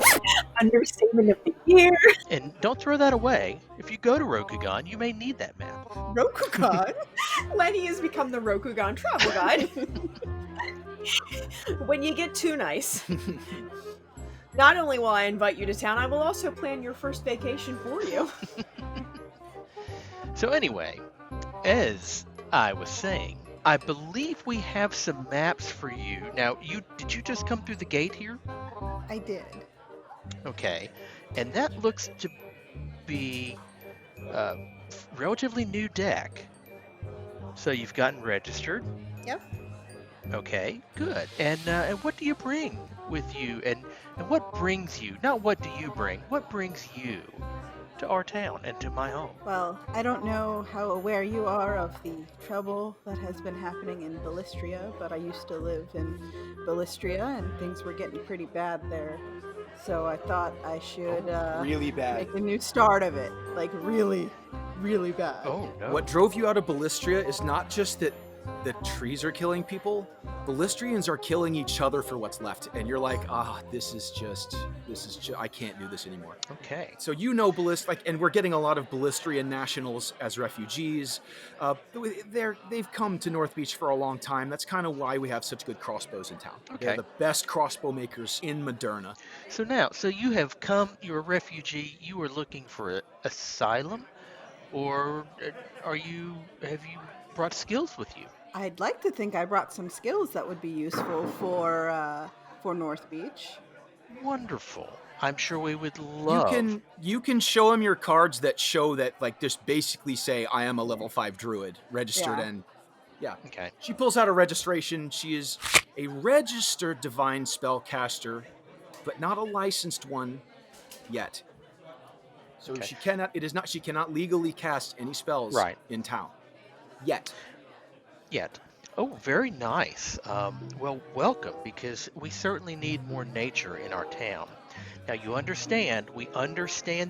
Speaker 2: Understatement of the year.
Speaker 7: And don't throw that away. If you go to Rokugan, you may need that map.
Speaker 2: Rokugan? Lenny has become the Rokugan travel guide. When you get too nice. Not only will I invite you to town, I will also plan your first vacation for you.
Speaker 7: So anyway, as I was saying, I believe we have some maps for you. Now, did you just come through the gate here?
Speaker 6: I did.
Speaker 7: Okay, and that looks to be a relatively new deck. So you've gotten registered.
Speaker 6: Yep.
Speaker 7: Okay, good. And what do you bring with you? And what brings you? Not what do you bring? What brings you to our town and to my home.
Speaker 6: Well, I don't know how aware you are of the trouble that has been happening in Ballistria, but I used to live in Ballistria and things were getting pretty bad there. So I thought I should
Speaker 1: Really bad.
Speaker 6: make a new start of it. Like really, really bad.
Speaker 7: Oh, no.
Speaker 1: What drove you out of Ballistria is not just that the trees are killing people. Ballistrians are killing each other for what's left. And you're like, this is just, I can't do this anymore.
Speaker 7: Okay.
Speaker 1: So and we're getting a lot of Ballistrian nationals as refugees. They've come to Northbeach for a long time. That's kind of why we have such good crossbows in town.
Speaker 7: Okay.
Speaker 1: They're the best crossbow makers in Moderna.
Speaker 7: So you have come, you're a refugee, you were looking for asylum? Or have you brought skills with you?
Speaker 6: I'd like to think I brought some skills that would be useful for Northbeach.
Speaker 7: Wonderful. I'm sure we would love.
Speaker 1: You can show him your cards that show that, like, just basically say, I am a level 5 druid, registered, and yeah.
Speaker 7: Okay.
Speaker 1: She pulls out a registration. She is a registered divine spellcaster, but not a licensed one yet. So
Speaker 7: Okay.
Speaker 1: she cannot legally cast any spells in town. Yet.
Speaker 7: Oh, very nice. Well, welcome, because we certainly need more nature in our town. Now, we understand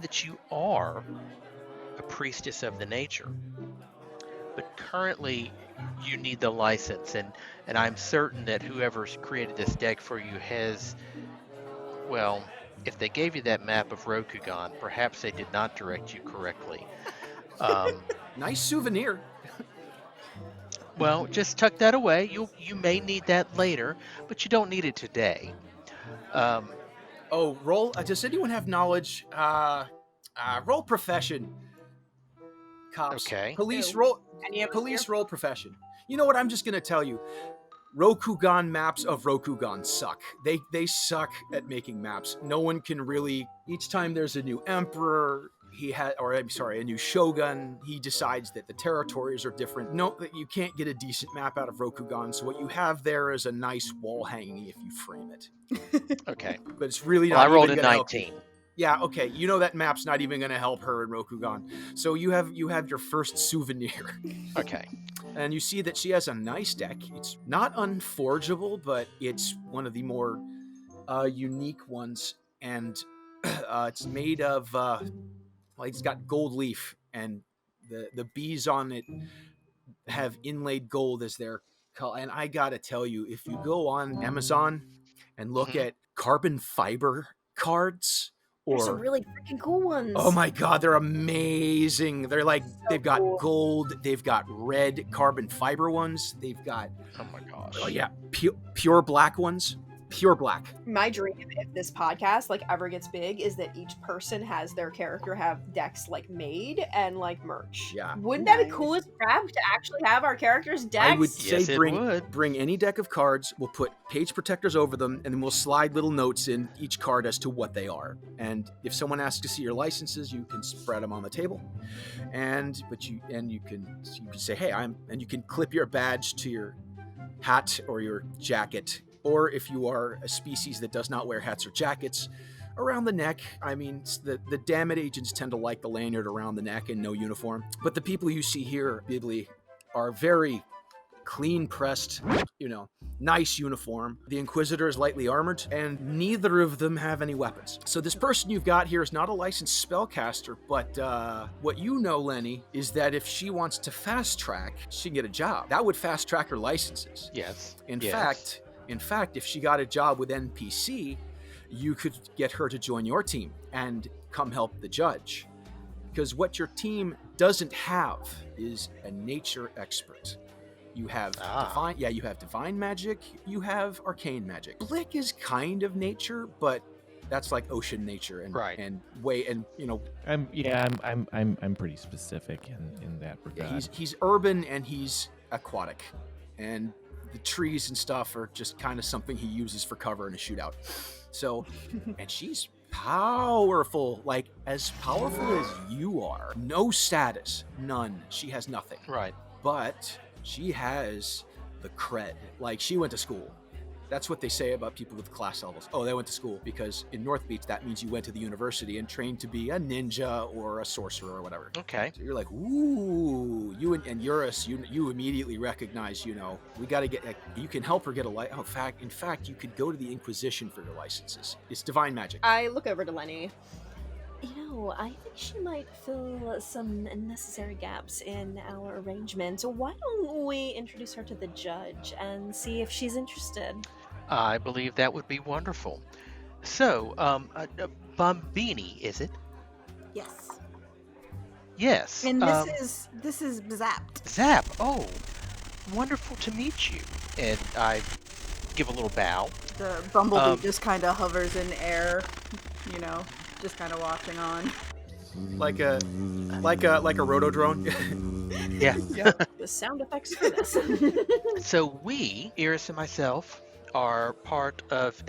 Speaker 7: that you are a priestess of the nature, but currently you need the license, and I'm certain that whoever's created this deck for you has, well, if they gave you that map of Rokugan, perhaps they did not direct you correctly.
Speaker 1: Nice souvenir.
Speaker 7: Well, just tuck that away. You may need that later, but you don't need it today.
Speaker 1: Roll. Does anyone have knowledge? Roll profession. Cops.
Speaker 7: Okay.
Speaker 1: Police
Speaker 2: No.
Speaker 1: roll.
Speaker 2: Any of us
Speaker 1: Police
Speaker 2: here?
Speaker 1: roll profession. You know what? I'm just gonna tell you. Rokugan maps of Rokugan suck. They suck at making maps. No one can really. Each time there's a new emperor, a new shogun, he decides that the territories are different. No, that you can't get a decent map out of Rokugan. So what you have there is a nice wall hanging if you frame it.
Speaker 7: Okay.
Speaker 1: But it's really
Speaker 7: Well,
Speaker 1: not.
Speaker 7: I rolled
Speaker 1: even
Speaker 7: a
Speaker 1: gonna help you.
Speaker 7: 19.
Speaker 1: Yeah, okay. You know that map's not even going to help her in Rokugan. So you have your first souvenir.
Speaker 7: Okay.
Speaker 1: And you see that she has a nice deck. It's not unforgeable, but it's one of the more unique ones. And it's made of, it's got gold leaf. And the bees on it have inlaid gold as their color. And I got to tell you, if you go on Amazon and look at carbon fiber cards,
Speaker 2: There's some really freaking cool ones.
Speaker 1: oh my god, they're amazing. They're like, they've got gold, they've got red carbon fiber ones, they've got,
Speaker 7: Oh my gosh.
Speaker 1: oh yeah, pure black ones. Pure black.
Speaker 2: My dream, if this podcast ever gets big, is that each person has their character have decks made and merch.
Speaker 1: Yeah.
Speaker 2: Wouldn't that be
Speaker 6: Nice.
Speaker 2: cool as crap to actually have our characters' decks?
Speaker 1: I would
Speaker 7: Yes,
Speaker 1: say
Speaker 7: it would.
Speaker 1: bring any deck of cards, we'll put page protectors over them, and then we'll slide little notes in each card as to what they are. And if someone asks to see your licenses, you can spread them on the table. And you can say, hey, and you can clip your badge to your hat or your jacket. Or if you are a species that does not wear hats or jackets, around the neck. I mean, the damage agents tend to like the lanyard around the neck and no uniform. But the people you see here, Bibli, are very clean pressed, nice uniform. The Inquisitor is lightly armored, and neither of them have any weapons. So this person you've got here is not a licensed spellcaster, but what you know, Lenny, is that if she wants to fast track, she can get a job. That would fast track her licenses.
Speaker 7: Yes.
Speaker 1: In
Speaker 7: Yes.
Speaker 1: fact, if she got a job with NPC, you could get her to join your team and come help the judge. Because what your team doesn't have is a nature expert. You have divine magic, you have arcane magic. Blick is kind of nature, but that's like ocean nature and
Speaker 3: I'm pretty specific in that regard.
Speaker 1: yeah, he's urban and he's aquatic. And the trees and stuff are just kind of something he uses for cover in a shootout. So, and she's powerful, like as powerful as you are. No status, none. She has nothing.
Speaker 7: Right.
Speaker 1: But she has the cred. Like she went to school. That's what they say about people with class levels. Oh, they went to school, because in Northbeach, that means you went to the university and trained to be a ninja or a sorcerer or whatever.
Speaker 7: Okay.
Speaker 1: So you're like, ooh, you and Eurus, you immediately recognize, we got to get, you can help her get a license. Oh, in fact, you could go to the Inquisition for your licenses. It's divine magic.
Speaker 2: I look over to Lenny. I think she might fill some necessary gaps in our arrangement. Why don't we introduce her to the judge and see if she's interested?
Speaker 7: I believe that would be wonderful. So, Bombini, is it?
Speaker 6: Yes.
Speaker 7: Yes.
Speaker 6: And this is Zapped.
Speaker 7: Zap. Oh, wonderful to meet you. And I give a little bow.
Speaker 6: The bumblebee just kind of hovers in air, just kind of watching on.
Speaker 1: Like a rotodrone.
Speaker 7: Yeah.
Speaker 2: The sound effects for this.
Speaker 7: So we, Iris and myself, are part of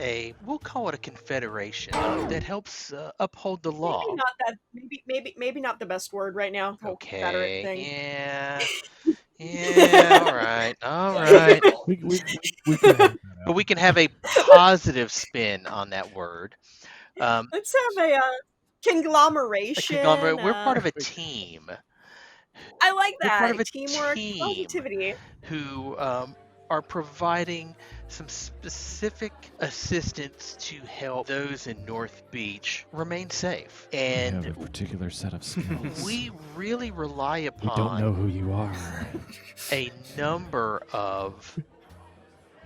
Speaker 7: we'll call it a confederation that helps uphold the law.
Speaker 2: Maybe not that. Maybe not the best word right now. Confederate thing.
Speaker 7: Yeah. All right.
Speaker 3: We can have that
Speaker 7: But we can have a positive spin on that word.
Speaker 2: Let's have a conglomeration.
Speaker 7: We're part of a team.
Speaker 2: I like
Speaker 7: We're
Speaker 2: that.
Speaker 7: part of a
Speaker 2: Teamwork,
Speaker 7: team
Speaker 2: positivity.
Speaker 7: who are providing some specific assistance to help those in Northbeach remain safe.
Speaker 3: We
Speaker 7: And
Speaker 3: have a particular set of skills.
Speaker 7: we really rely
Speaker 3: We don't know
Speaker 7: upon
Speaker 3: who you are.
Speaker 7: a number of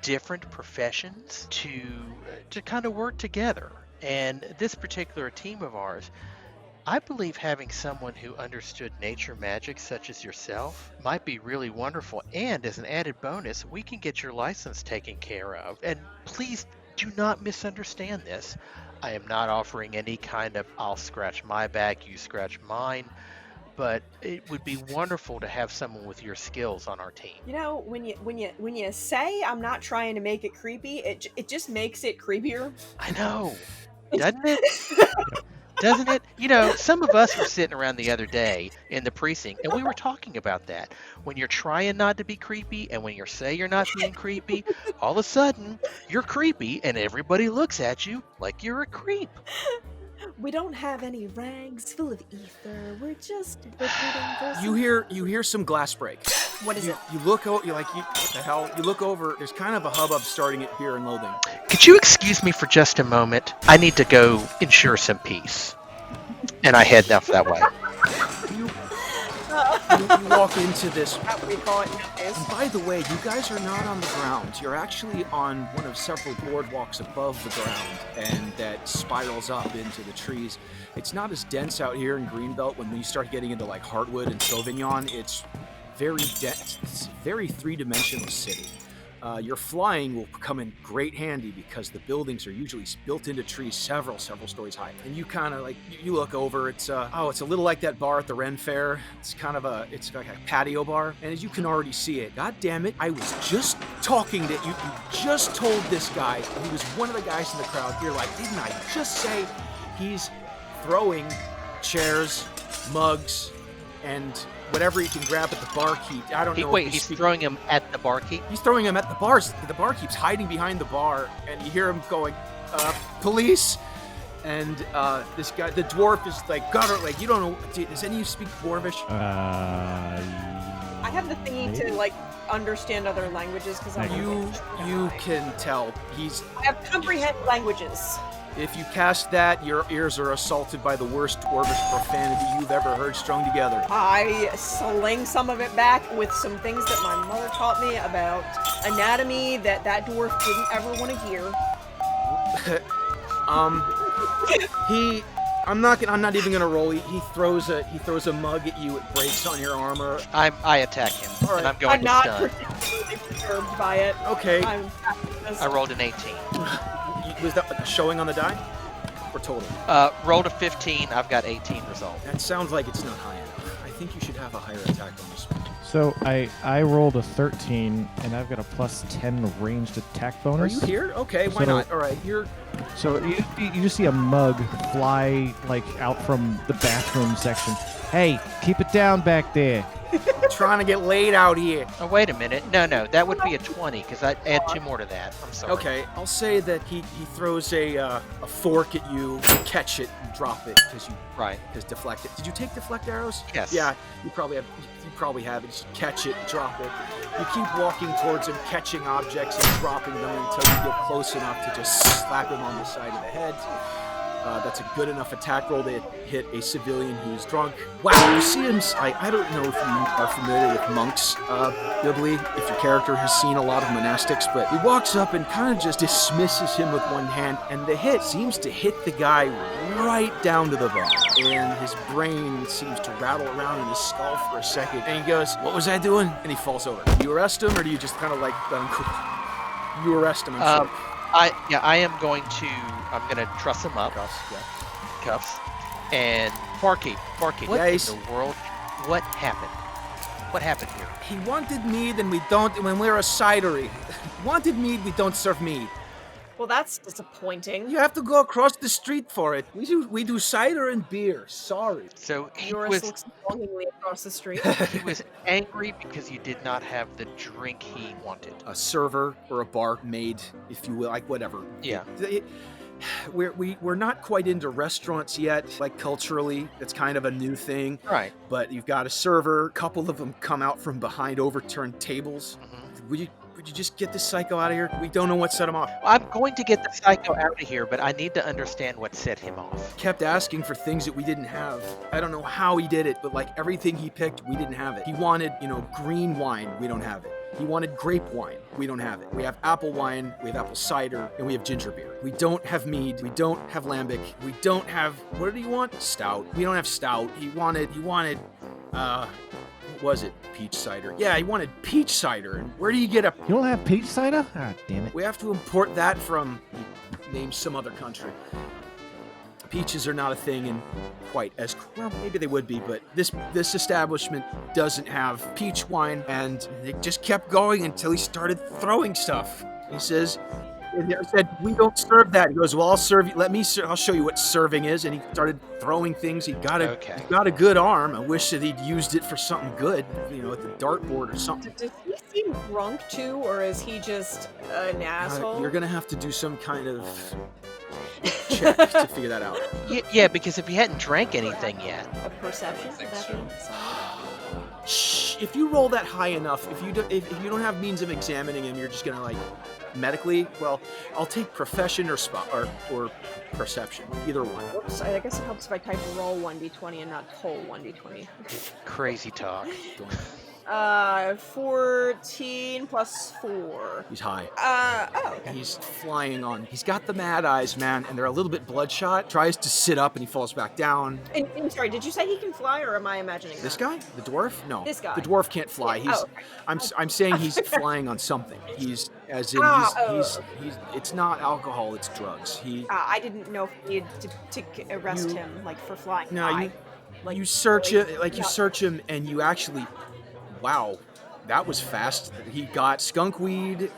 Speaker 7: different professions to kind of work together. And this particular team of ours, I believe having someone who understood nature magic, such as yourself, might be really wonderful. And as an added bonus, we can get your license taken care of. And please do not misunderstand this. I am not offering any kind of I'll scratch my back, you scratch mine. But it would be wonderful to have someone with your skills on our team.
Speaker 2: When you say I'm not trying to make it creepy, it just makes it creepier.
Speaker 7: I know, doesn't it? Doesn't it? Some of us were sitting around the other day in the precinct, and we were talking about that. When you're trying not to be creepy, and when you say you're not being creepy, all of a sudden, you're creepy, and everybody looks at you like you're a creep.
Speaker 2: We don't have any rags full of ether. We're just recruiting for some...
Speaker 1: You hear some glass break.
Speaker 2: What is it?
Speaker 1: You look out. You're like, what the hell? You look over. There's kind of a hubbub starting at Beer and Loathing.
Speaker 7: Could you excuse me for just a moment? I need to go ensure some peace. And I head off that way.
Speaker 1: You walk into this.
Speaker 2: We call it
Speaker 1: And by the way, you guys are not on the ground. You're actually on one of several boardwalks above the ground, and that spirals up into the trees. It's not as dense out here in Greenbelt. When you start getting into like Heartwood and Sauvignon, it's very dense. It's a very three-dimensional city. Your flying will come in great handy because the buildings are usually built into trees several stories high. And you kind of you look over, it's a little like that bar at the Ren Fair. It's like a patio bar. And as you can already see it, God damn it, I was just talking to you. You just told this guy, he was one of the guys in the crowd. You're like, didn't I just say he's throwing chairs, mugs, and whatever he can grab at the barkeep. I don't know.
Speaker 7: Wait, he's throwing him at the barkeep?
Speaker 1: He's throwing him at the bars. The barkeep's hiding behind the bar, and you hear him going, police. And this guy, the dwarf, is like, you don't know. Does any of you speak Dwarvish?
Speaker 2: I have the thingy to understand other languages because
Speaker 1: you can tell
Speaker 2: I have comprehend languages.
Speaker 1: If you cast that, your ears are assaulted by the worst Dwarvish profanity you've ever heard strung together.
Speaker 2: I sling some of it back with some things that my mother taught me about anatomy that dwarf didn't ever want to hear. I'm not even gonna roll. He throws a mug at you. It breaks on your armor.
Speaker 7: I attack him,
Speaker 1: All right.
Speaker 7: and I'm going to
Speaker 2: not
Speaker 7: stun.
Speaker 2: particularly perturbed by it.
Speaker 1: Okay.
Speaker 7: I rolled an 18.
Speaker 1: Was that showing on the die? Or total?
Speaker 7: Rolled a 15. I've got 18 results.
Speaker 1: That sounds like it's not high enough. I think you should have a higher attack bonus.
Speaker 3: So I rolled a 13, and I've got a plus 10 ranged attack
Speaker 1: Are
Speaker 3: bonus.
Speaker 1: you here? Okay, why not? All right,
Speaker 3: So you just see a mug fly out from the bathroom section. Hey, keep it down back there.
Speaker 1: trying to get laid out here.
Speaker 7: Oh, wait a minute. No, that would be a 20 because I add 2 more to that. I'm sorry.
Speaker 1: Okay, I'll say that he throws a fork at you, you catch it and drop it because deflect it. Did you take deflect arrows?
Speaker 7: Yes.
Speaker 1: Yeah, you probably have it. Just catch it, drop it. You keep walking towards him, catching objects and dropping them until you get close enough to just slap him on the side of the head. That's a good enough attack roll to hit a civilian who's drunk. Wow, you see him. I don't know if you are familiar with monks, Bibly, if your character has seen a lot of monastics, but he walks up and kind of just dismisses him with one hand, and the hit seems to hit the guy right down to the bone. And his brain seems to rattle around in his skull for a second, and he goes, "What was I doing?" And he falls over. Do you arrest him, or do you just kind of like let him cool? You arrest him, I'm sure.
Speaker 7: I am going to. I'm going to truss him up. Cuffs. And Barkeep. What in the world? What happened? What happened here?
Speaker 1: He wanted mead, and we don't. When we're a cidery, wanted mead, we don't serve mead.
Speaker 11: Well, that's disappointing.
Speaker 1: You have to go across the street for it. We do cider and beer. Sorry.
Speaker 7: So
Speaker 11: Eurus looks longingly across the street.
Speaker 7: He was angry because you did not have the drink he wanted.
Speaker 1: A server or a barmaid, if you will, like whatever.
Speaker 7: Yeah.
Speaker 1: We're not quite into restaurants yet, like culturally. It's kind of a new thing.
Speaker 7: Right.
Speaker 1: But you've got a server. A couple of them come out from behind overturned tables.
Speaker 7: Mm-hmm.
Speaker 1: Would you just get this psycho out of here? We don't know what set him off.
Speaker 7: Well, I'm going to get the psycho out of here, but I need to understand what set him off.
Speaker 1: Kept asking for things that we didn't have. I don't know how he did it, but like everything he picked, we didn't have it. He wanted, green wine. We don't have it. He wanted grape wine. We don't have it. We have apple wine, we have apple cider, and we have ginger beer. We don't have mead. We don't have lambic. We don't have, what did he want? Stout. We don't have stout. He wanted, what was it? Peach cider. Yeah, he wanted peach cider. And where do you get a...
Speaker 3: You don't have peach cider? Ah, damn it.
Speaker 1: We have to import that from, name some other country. Peaches are not a thing in quite as, well, maybe they would be, but this establishment doesn't have peach wine, and they just kept going until he started throwing stuff. He says, I said, we don't serve that. He goes, well, I'll serve you. I'll show you what serving is. And he started throwing things. He got a good arm. I wish that he'd used it for something good, at the dartboard or something.
Speaker 11: Does he seem drunk too, or is he just an asshole?
Speaker 1: You're gonna have to do some kind of check to figure that out.
Speaker 7: Yeah, because if he hadn't drank anything yet.
Speaker 11: A perception? Would that be
Speaker 1: Shh. If you roll that high enough, if you don't have means of examining him, you're just gonna medically. Well, I'll take profession or perception, either one.
Speaker 11: Whoops, I guess it helps if I type roll 1d20 and not toll 1d20.
Speaker 7: Crazy talk.
Speaker 11: 14 plus 4.
Speaker 1: He's high.
Speaker 11: Okay.
Speaker 1: He's flying on. He's got the mad eyes, man, and they're a little bit bloodshot. Tries to sit up and he falls back down.
Speaker 11: And sorry, did you say he can fly, or am I imagining
Speaker 1: This
Speaker 11: that?
Speaker 1: guy? The dwarf? No.
Speaker 11: This guy.
Speaker 1: The dwarf can't fly.
Speaker 11: Yeah.
Speaker 1: Okay. I'm saying he's flying on something. He's as in he's it's not alcohol, it's drugs.
Speaker 11: I didn't know if we had to arrest him for flying.
Speaker 1: No, you search it, you search him and you actually, wow, that was fast. He got skunk weed,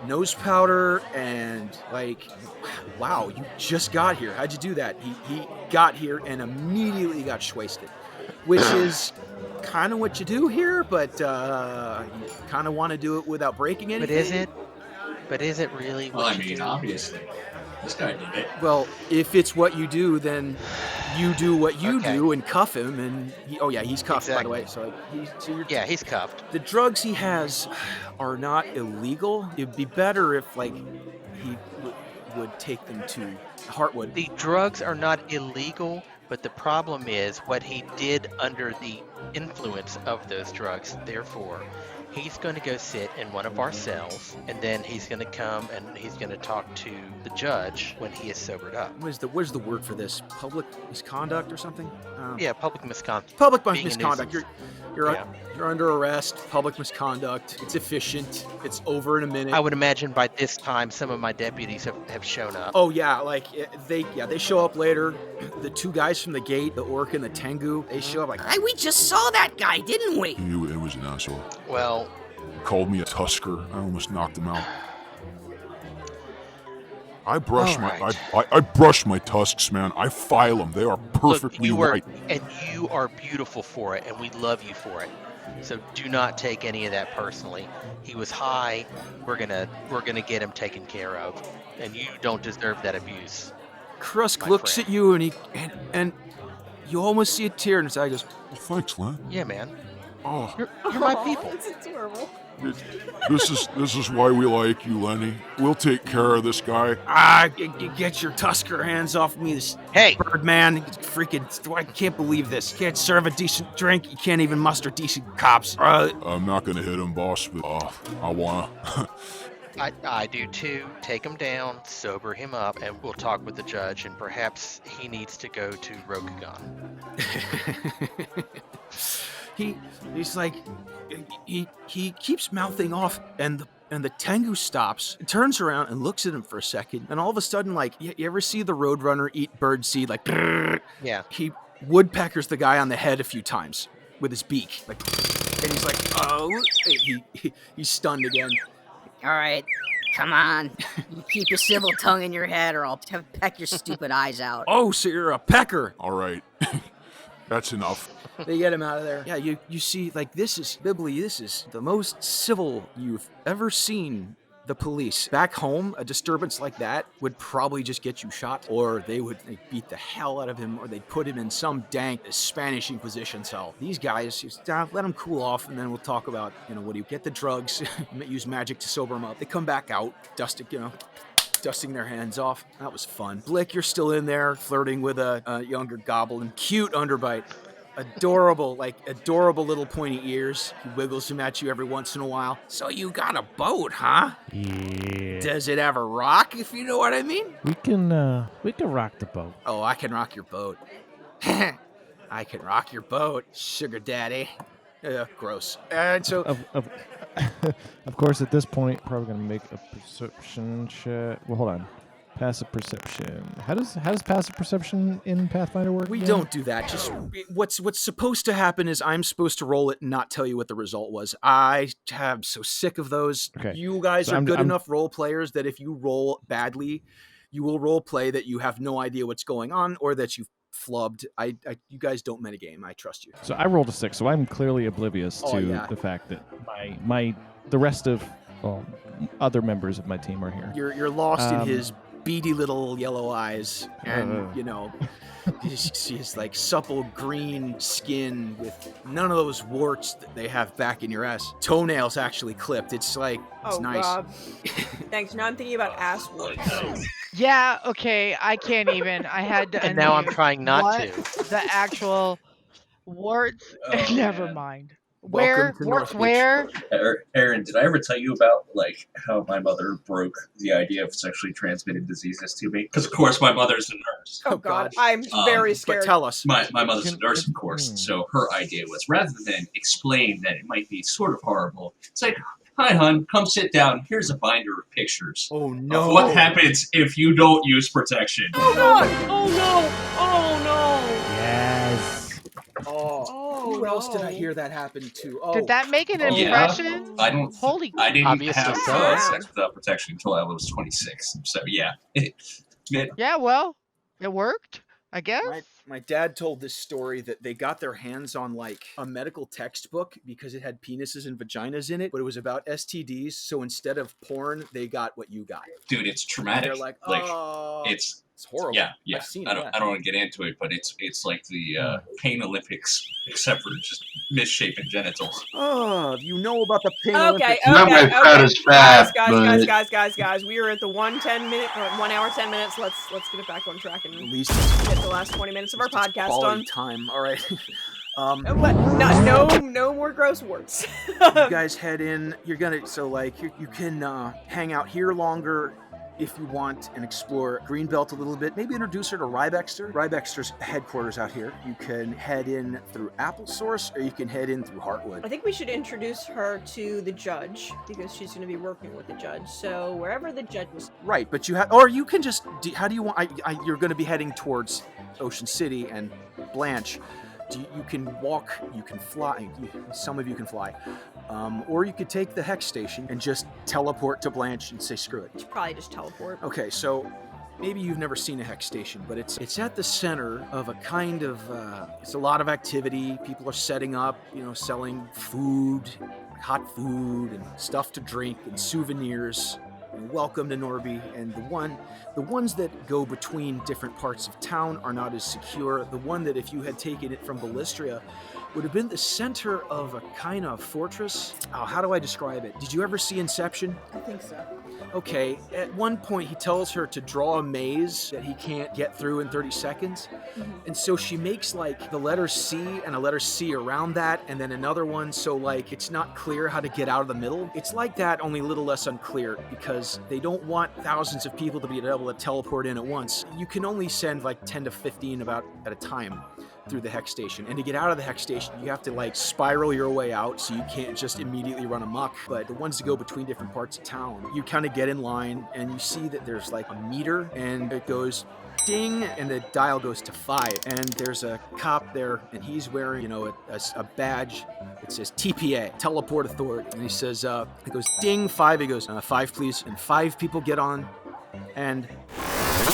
Speaker 1: nose powder, and wow, you just got here. How'd you do that? He got here and immediately got wasted, which is kind of what you do here, but you kind of want to do it without breaking anything.
Speaker 7: But is it really what you do?
Speaker 8: Obviously. This guy did it.
Speaker 1: Well, if it's what you do, then you do what you do and cuff him. And he's cuffed, by the way. So
Speaker 7: he's cuffed.
Speaker 1: The drugs he has are not illegal. It'd be better if he would take them to Heartwood.
Speaker 7: The drugs are not illegal, but the problem is what he did under the influence of those drugs. Therefore, he's going to go sit in one of our cells, and then he's going to come and he's going to talk to the judge when he is sobered up.
Speaker 1: What is the word for this? Public misconduct or something?
Speaker 7: Yeah, public misconduct.
Speaker 1: Public misconduct. You're under arrest. Public misconduct. It's efficient. It's over in a minute.
Speaker 7: I would imagine by this time some of my deputies have shown up.
Speaker 1: Oh yeah, they show up later. The two guys from the gate, the orc and the tengu, they show up
Speaker 10: Hey, we just saw that guy, didn't we?
Speaker 9: He knew it was an asshole.
Speaker 7: Well,
Speaker 9: called me a tusker. I almost knocked him out. I brush
Speaker 7: All
Speaker 9: my
Speaker 7: right.
Speaker 9: I brush my tusks, man. I file them. They are perfectly white.
Speaker 7: And you are beautiful for it, and we love you for it. So do not take any of that personally. He was high. We're gonna get him taken care of, and you don't deserve that abuse.
Speaker 1: Krusk
Speaker 7: My
Speaker 1: looks
Speaker 7: friend.
Speaker 1: at you and you almost see a tear in his eye. He goes,
Speaker 9: Well, thanks, Len.
Speaker 7: Yeah, man.
Speaker 9: Oh,
Speaker 7: You're my
Speaker 11: Aw,
Speaker 7: people.
Speaker 11: That's adorable.
Speaker 9: this is why we like you, Lenny. We'll take care of this guy.
Speaker 1: Get your Tusker hands off me, this
Speaker 7: Hey,
Speaker 1: Birdman. I can't believe this. You can't serve a decent drink. You can't even muster decent cops.
Speaker 9: I'm not gonna hit him, boss, but I wanna.
Speaker 7: I do too. Take him down, sober him up, and we'll talk with the judge. And perhaps he needs to go to Rokugan.
Speaker 1: He's like, he keeps mouthing off, and the Tengu stops, turns around, and looks at him for a second, and all of a sudden, like, you ever see the Roadrunner eat birdseed? Like,
Speaker 7: Yeah.
Speaker 1: he woodpeckers the guy on the head a few times with his beak, like, and he's like, oh, he's stunned again.
Speaker 10: All right, come on. You keep your civil tongue in your head, or I'll peck your stupid eyes out.
Speaker 1: Oh, so you're a pecker.
Speaker 9: All right, that's enough.
Speaker 1: They get him out of there. Yeah, you see, like, this is the most civil you've ever seen the police. Back home, a disturbance like that would probably just get you shot, or they would beat the hell out of him, or they'd put him in some dank Spanish Inquisition cell. These guys, just let him cool off, and then we'll talk about, what do you get the drugs, use magic to sober him up. They come back out, dusting their hands off. That was fun. Blick, you're still in there, flirting with a younger goblin. Cute underbite. Adorable little pointy ears. He wiggles them at you every once in a while. So you got a boat, huh?
Speaker 3: Yeah.
Speaker 1: Does it ever rock, if you know what I mean?
Speaker 3: We can rock the boat.
Speaker 1: Oh, I can rock your boat. I can rock your boat, sugar daddy. Gross. And so...
Speaker 3: Of course, at this point, probably going to make a perception check. Well, hold on. Passive perception. How does passive perception in Pathfinder work?
Speaker 1: We
Speaker 3: again?
Speaker 1: don't do that. Just what's supposed to happen is I'm supposed to roll it and not tell you what the result was. I am so sick of those.
Speaker 3: Okay.
Speaker 1: You guys
Speaker 3: So
Speaker 1: are
Speaker 3: I'm
Speaker 1: enough role players that if you roll badly, you will role play that you have no idea what's going on or that you've flubbed. You guys don't metagame. I trust you.
Speaker 3: So I rolled a 6, so I'm clearly oblivious to the fact that the rest of other members of my team are here.
Speaker 1: You're lost in his beady little yellow eyes, and he's like supple green skin with none of those warts that they have back in your ass. Toenails actually clipped. It's like it's nice.
Speaker 11: God. Thanks. Now I'm thinking about ass warts.
Speaker 4: Yeah, okay, I can't even. I had to.
Speaker 7: And now I'm
Speaker 4: unmute.
Speaker 7: trying not
Speaker 4: What?
Speaker 7: to.
Speaker 4: The actual warts.
Speaker 8: Oh,
Speaker 4: Never
Speaker 8: man.
Speaker 4: mind.
Speaker 1: Welcome to
Speaker 4: Warts
Speaker 1: Northbeach.
Speaker 4: where?
Speaker 8: Aaron, did I ever tell you about how my mother broke the idea of sexually transmitted diseases to me? Because of course my mother's a nurse.
Speaker 11: Oh God,
Speaker 1: God.
Speaker 11: I'm very
Speaker 1: But
Speaker 11: scared.
Speaker 1: tell us.
Speaker 8: My mother's a nurse, of course. So her idea was, rather than explain that it might be sort of horrible, it's like, hi, hon, come sit down. Here's a binder of pictures
Speaker 1: Oh
Speaker 8: of
Speaker 1: no!
Speaker 8: what happens if you don't use protection.
Speaker 11: Oh God! Oh no! Oh no!
Speaker 3: Yes.
Speaker 1: Oh, who else did I hear that happen to? Oh,
Speaker 4: Did that make an
Speaker 8: Yeah.
Speaker 4: impression?
Speaker 8: I don't.
Speaker 4: Holy.
Speaker 8: I didn't
Speaker 7: Obviously
Speaker 8: have
Speaker 7: so.
Speaker 8: sex without protection until I was 26. So yeah.
Speaker 4: Yeah, well, it worked, I guess.
Speaker 1: My dad told this story that they got their hands on like a medical textbook because it had penises and vaginas in it, but it was about STDs. So instead of porn, they got what you got.
Speaker 8: Dude, it's traumatic.
Speaker 1: They're like,
Speaker 8: it's
Speaker 1: horrible.
Speaker 8: yeah.
Speaker 1: I've seen
Speaker 8: I don't want to get into it, but it's like the pain Olympics, except for just misshapen genitals.
Speaker 1: Oh, you know about the pain
Speaker 11: Okay,
Speaker 1: Olympics.
Speaker 12: Not my fattest fat,
Speaker 11: guys. We are at the 1 hour 10 minutes. Let's get it back on track and
Speaker 1: At least
Speaker 11: get the last 20 minutes of our podcast
Speaker 1: quality
Speaker 11: done.
Speaker 1: time. All right.
Speaker 11: No more gross words.
Speaker 1: You guys head in. You're gonna you can hang out here longer if you want and explore Greenbelt a little bit. Maybe introduce her to Rybexter. Rybexter's headquarters out here. You can head in through Apple Source or you can head in through Heartwood.
Speaker 11: I think we should introduce her to the judge because she's going to be working with the judge. So wherever the judge is.
Speaker 1: Right, but or you can just. How do you want? You're going to be heading towards Ocean City and Blanche. You can walk, you can fly. Some of you can fly. Or you could take the hex station and just teleport to Blanche and say screw it.
Speaker 11: You should probably just teleport.
Speaker 1: Okay, so maybe you've never seen a hex station, but it's at the center of a kind of it's a lot of activity. People are setting up, selling food, hot food and stuff to drink and souvenirs. And welcome to Norby. And the ones that go between different parts of town are not as secure. The one that if you had taken it from Ballistria would have been the center of a kind of fortress. Oh, how do I describe it? Did you ever see Inception?
Speaker 6: I think so.
Speaker 1: Okay, at one point he tells her to draw a maze that he can't get through in 30 seconds.
Speaker 6: Mm-hmm.
Speaker 1: And so she makes like the letter C and a letter C around that and then another one, so like it's not clear how to get out of the middle. It's like that, only a little less unclear because they don't want thousands of people to be able to teleport in at once. You can only send like 10 to 15 about at a time through the hex station. And to get out of the hex station, you have to like spiral your way out, so you can't just immediately run amok. But the ones that go between different parts of town, you kind of get in line and you see that there's like a meter and it goes ding and the dial goes to 5. And there's a cop there and he's wearing, a badge that says TPA, Teleport Authority. And he says, it goes ding, 5. He goes, 5 please. And 5 people get on and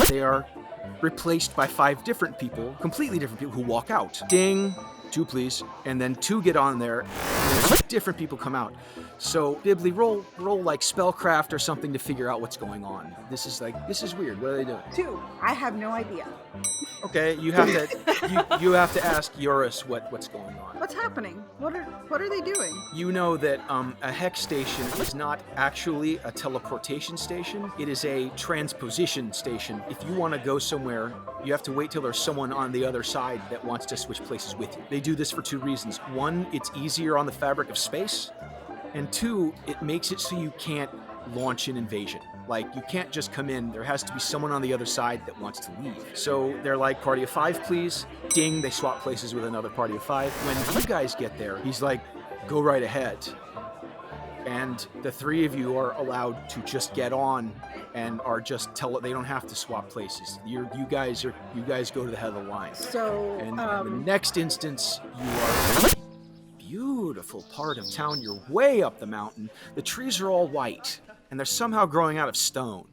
Speaker 1: they are replaced by 5 different people, completely different people who walk out. Ding, 2 please, and then 2 get on there, and different people come out. So Bibbly, roll like spellcraft or something to figure out what's going on. This is weird. What are they doing?
Speaker 6: 2. I have no idea.
Speaker 1: Okay, you have to you have to ask Eurus what's going on.
Speaker 6: What's happening? What are they doing?
Speaker 1: You know that a hex station is not actually a teleportation station. It is a transposition station. If you want to go somewhere, you have to wait till there's someone on the other side that wants to switch places with you. They do this for 2 reasons. 1, it's easier on the fabric of space. And 2, it makes it so you can't launch an invasion. Like, you can't just come in. There has to be someone on the other side that wants to leave. So they're like, party of 5, please. Ding, they swap places with another party of 5. When you guys get there, he's like, go right ahead. And the 3 of you are allowed to just get on and are just they don't have to swap places. You guys go to the head of the line.
Speaker 6: So,
Speaker 1: and in the next instance, you are beautiful part of town. You're way up the mountain. The trees are all white, and they're somehow growing out of stone.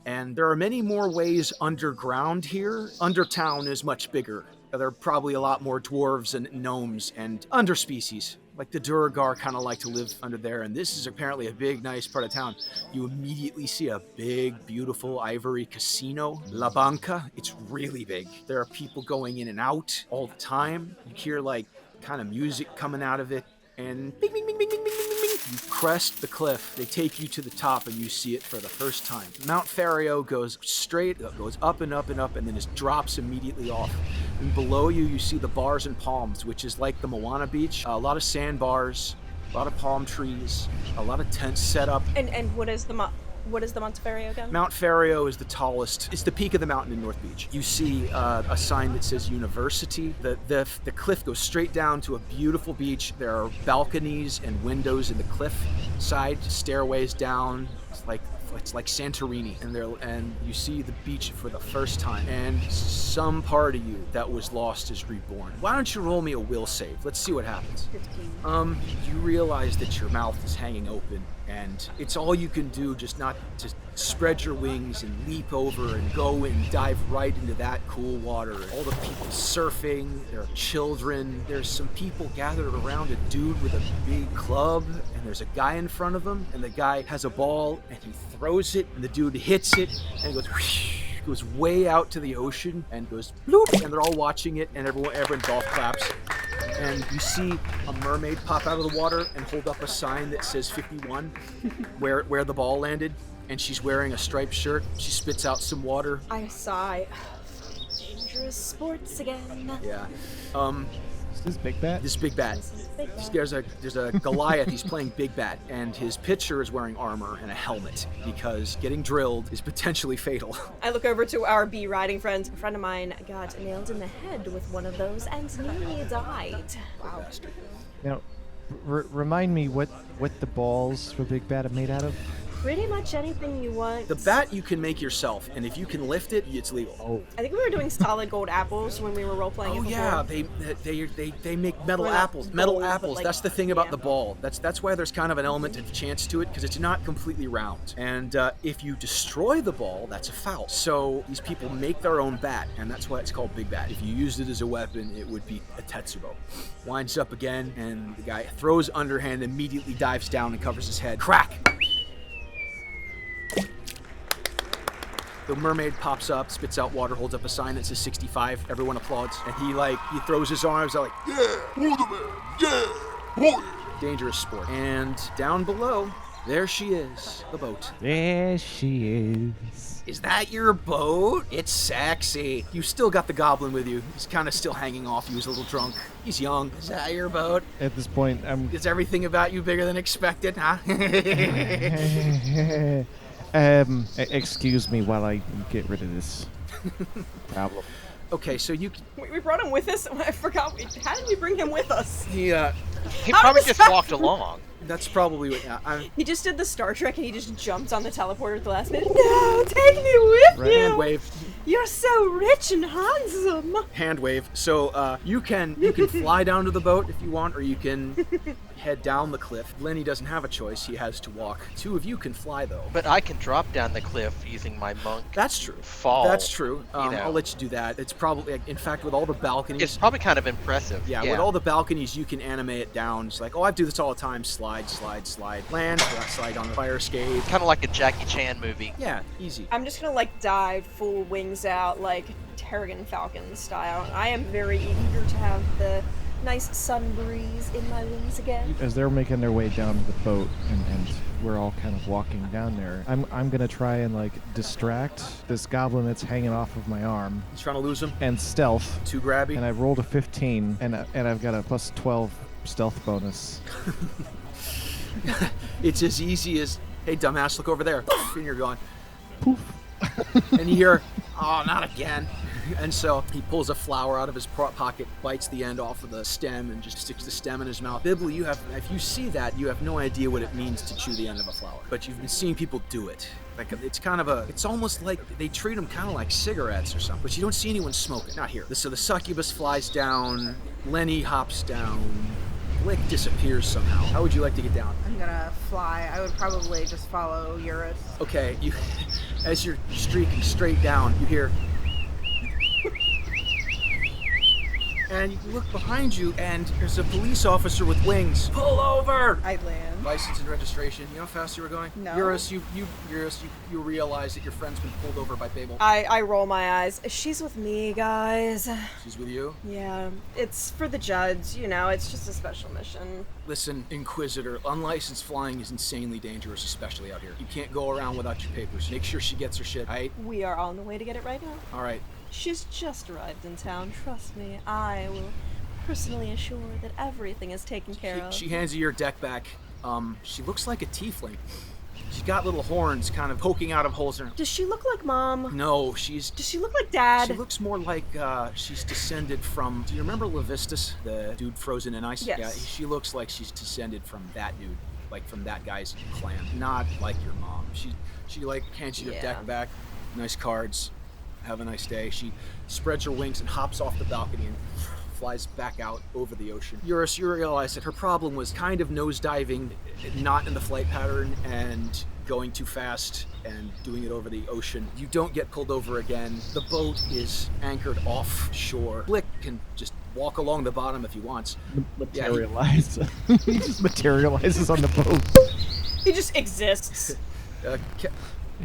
Speaker 1: And there are many more ways underground here. Undertown is much bigger. There are probably a lot more dwarves and gnomes and underspecies. Like the Duragar kind of like to live under there, and this is apparently a big, nice part of town. You immediately see a big, beautiful ivory casino, La Banca. It's really big. There are people going in and out all the time. You hear like kind of music coming out of it, and bing, bing, bing, bing, bing, bing, bing, bing. You crest the cliff. They take you to the top, and you see it for the first time. Mount Fario goes straight, goes up and up and up, and then just drops immediately off. And below you, you see the bars and palms, which is like the Moana Beach. A lot of sandbars, a lot of palm trees, a lot of tents set up.
Speaker 11: And what is the Monteferio again?
Speaker 1: Mount Fario is the tallest. It's the peak of the mountain in Northbeach. You see a sign that says University. The cliff goes straight down to a beautiful beach. There are balconies and windows in the cliff side, stairways down. It's like Santorini, and you see the beach for the first time, and some part of you that was lost is reborn. Why don't you roll me a will save? Let's see what happens.
Speaker 6: 15.
Speaker 1: You realize that your mouth is hanging open, and it's all you can do just not to spread your wings and leap over and go and dive right into that cool water. All the people surfing, there are children, there's some people gathered around a dude with a big club, and there's a guy in front of him, and the guy has a ball, and he throws it, and the dude hits it, and it goes whoosh, goes way out to the ocean, and goes bloop, and they're all watching it, and everyone golf claps. And you see a mermaid pop out of the water and hold up a sign that says 51, where the ball landed, and she's wearing a striped shirt. She spits out some water.
Speaker 11: I sigh. Dangerous sports again.
Speaker 1: Yeah.
Speaker 3: Is this Big Bat?
Speaker 1: This Big Bat. There's a Goliath. He's playing Big Bat, and his pitcher is wearing armor and a helmet because getting drilled is potentially fatal.
Speaker 11: I look over to our bee riding friend. A friend of mine got nailed in the head with one of those and nearly died. Wow.
Speaker 3: Now, remind me what the balls for Big Bat are made out of?
Speaker 11: Pretty much anything you want.
Speaker 1: The bat you can make yourself, and if you can lift it, it's legal.
Speaker 3: Oh,
Speaker 11: I think we were doing solid gold apples when we were role playing.
Speaker 1: Oh
Speaker 11: it
Speaker 1: yeah,
Speaker 11: before.
Speaker 1: they make metal
Speaker 11: Well, not
Speaker 1: apples. Metal
Speaker 11: gold, but,
Speaker 1: apples.
Speaker 11: like,
Speaker 1: That's the thing about
Speaker 11: yeah.
Speaker 1: the ball. That's why there's kind of an element of chance to it because it's not completely round. And if you destroy the ball, that's a foul. So these people make their own bat, and that's why it's called Big Bat. If you used it as a weapon, it would be a Tetsubo. Winds up again, and the guy throws underhand, immediately dives down and covers his head. Crack! The mermaid pops up, spits out water, holds up a sign that says 65. Everyone applauds. And he throws his arms out like,
Speaker 9: Yeah, hold the man. Yeah, boy.
Speaker 1: dangerous sport. And down below, there she is, the boat.
Speaker 3: there she is.
Speaker 1: Is that your boat? It's sexy. You still got the goblin with you. He's kind of still hanging off you. He's a little drunk. He's young. Is that your boat?
Speaker 3: At this point, I'm.
Speaker 1: Is everything about you bigger than expected, huh?
Speaker 3: Excuse me while I get rid of this problem.
Speaker 1: Okay, so you...
Speaker 11: We brought him with us. I forgot. How did we bring him with us?
Speaker 7: He
Speaker 11: How
Speaker 7: probably
Speaker 11: does
Speaker 7: just
Speaker 11: that-
Speaker 7: walked along.
Speaker 1: That's probably what... I'm...
Speaker 11: He just did the Star Trek and he just jumped on the teleporter at the last minute. No, take me with
Speaker 3: Right.
Speaker 11: you.
Speaker 1: Hand wave.
Speaker 11: You're so rich and handsome.
Speaker 1: Hand wave. So you can fly down to the boat if you want, or you can head down the cliff. Lenny doesn't have a choice. He has to walk. Two of you can fly, though.
Speaker 7: But I can drop down the cliff using my monk.
Speaker 1: That's true.
Speaker 7: Fall.
Speaker 1: That's true.
Speaker 7: You know.
Speaker 1: I'll let you do that. It's probably, in fact, with all the balconies.
Speaker 7: It's probably kind of impressive.
Speaker 1: Yeah, with all the balconies, you can animate it down. It's like, oh, I do this all the time. Slide, slide, slide. Land, slide on the fire escape.
Speaker 7: Kind of like a Jackie Chan movie.
Speaker 1: Yeah, easy.
Speaker 11: I'm just gonna like dive full wings out like Terrigan Falcon style. I am very eager to have the nice sun breeze in my wings again.
Speaker 3: As they're making their way down to the boat and we're all kind of walking down there, I'm gonna try and like distract this goblin that's hanging off of my arm
Speaker 1: He's trying to lose him.
Speaker 3: and stealth.
Speaker 1: Too grabby.
Speaker 3: And I've rolled a 15 and I've got a plus 12 stealth bonus.
Speaker 1: It's as easy as, hey, dumbass, look over there. Poof, and you're gone.
Speaker 3: Poof.
Speaker 1: And you hear, oh, not again. And so he pulls a flower out of his pocket, bites the end off of the stem, and just sticks the stem in his mouth. Bibble, if you see that, you have no idea what it means to chew the end of a flower. But you've been seeing people do it. Like, it's almost like they treat them kind of like cigarettes or something. But you don't see anyone smoke it. Not here. So the succubus flies down. Lenny hops down. Blick disappears somehow. How would you like to get down?
Speaker 6: I'm gonna fly. I would probably just follow Eurus.
Speaker 1: Okay, as you're streaking straight down, you hear... And you look behind you, and there's a police officer with wings. Pull over!
Speaker 6: I land.
Speaker 1: License and registration. You know how fast you were going?
Speaker 6: No.
Speaker 1: Eurus, you realize that your friend's been pulled over by Babel.
Speaker 11: I roll my eyes. She's with me, guys.
Speaker 1: She's with you?
Speaker 11: Yeah, it's for the judge, you know, it's just a special mission.
Speaker 1: Listen, Inquisitor, unlicensed flying is insanely dangerous, especially out here. You can't go around without your papers. Make sure she gets her shit, alright?
Speaker 11: We are on the way to get it right now.
Speaker 1: Alright.
Speaker 11: She's just arrived in town, trust me. I will personally assure that everything is taken care of.
Speaker 1: She hands you your deck back. She looks like a tiefling. She's got little horns kind of poking out of holes in her.
Speaker 11: Does she look like Mom?
Speaker 1: No,
Speaker 11: Does she look like Dad?
Speaker 1: She looks more like she's descended from... Do you remember Levistus, the dude frozen in ice?
Speaker 11: Yes.
Speaker 1: Yeah, she looks like she's descended from that dude, like from that guy's clan. Not like your mom. She like hands you your deck back. Nice cards. Have a nice day. She spreads her wings and hops off the balcony and flies back out over the ocean. Eurus, you realize that her problem was kind of nosediving, not in the flight pattern, and going too fast and doing it over the ocean. You don't get pulled over again. The boat is anchored offshore. Blick can just walk along the bottom if he wants.
Speaker 3: Materialize. He just materializes on the boat.
Speaker 11: He just exists.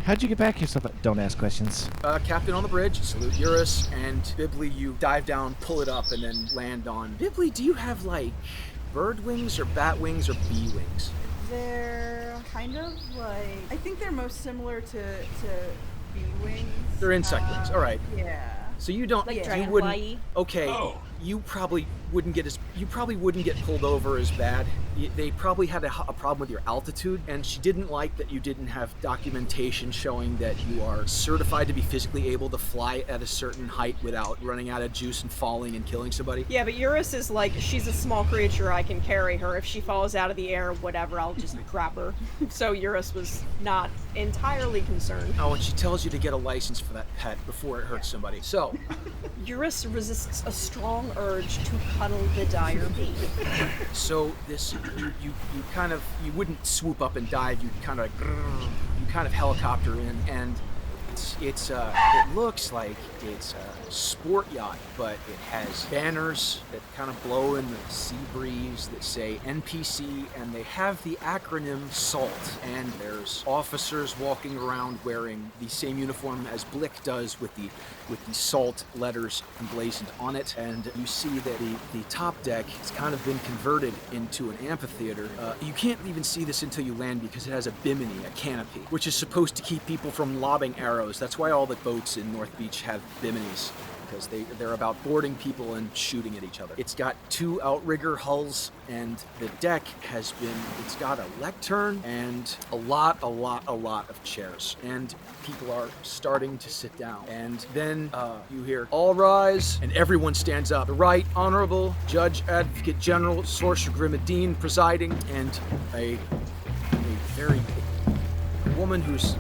Speaker 3: How'd you get back here so fast? Don't ask questions.
Speaker 1: Captain on the bridge, salute Eurus, and Bibli, you dive down, pull it up, and then land on. Bibli, do you have, like, bird wings or bat wings or bee wings?
Speaker 6: They're kind of like... I think they're most similar to bee wings.
Speaker 1: They're insect wings, alright.
Speaker 6: Yeah.
Speaker 1: So you don't...
Speaker 11: Like
Speaker 1: you
Speaker 11: dragonfly-y?
Speaker 1: wouldn't... Okay,
Speaker 8: Oh.
Speaker 1: you probably probably wouldn't get pulled over as bad. They probably had a problem with your altitude, and she didn't like that you didn't have documentation showing that you are certified to be physically able to fly at a certain height without running out of juice and falling and killing somebody.
Speaker 11: Yeah, but Eurus is like, she's a small creature, I can carry her. If she falls out of the air, whatever, I'll just grab her. So Eurus was not entirely concerned.
Speaker 1: Oh, and she tells you to get a license for that pet before it hurts somebody. So,
Speaker 11: Eurus resists a strong urge to cuddle the dire bee.
Speaker 1: so this you wouldn't swoop up and dive. You kind of helicopter in, and it looks like it's a sport yacht, but it has banners that kind of blow in the sea breeze that say NPC, and they have the acronym SALT, and there's officers walking around wearing the same uniform as Blick does with the SALT letters emblazoned on it, and you see that the top deck has kind of been converted into an amphitheater. You can't even see this until you land because it has a bimini, a canopy, which is supposed to keep people from lobbing arrows. That's why all the boats in Northbeach have biminis, because they're about boarding people and shooting at each other. It's got 2 outrigger hulls, and the deck it's got a lectern and a lot of chairs, and people are starting to sit down. And then you hear, "All rise," and everyone stands up. The Right Honorable Judge Advocate General Sorcerer Grimadine presiding, and a woman who's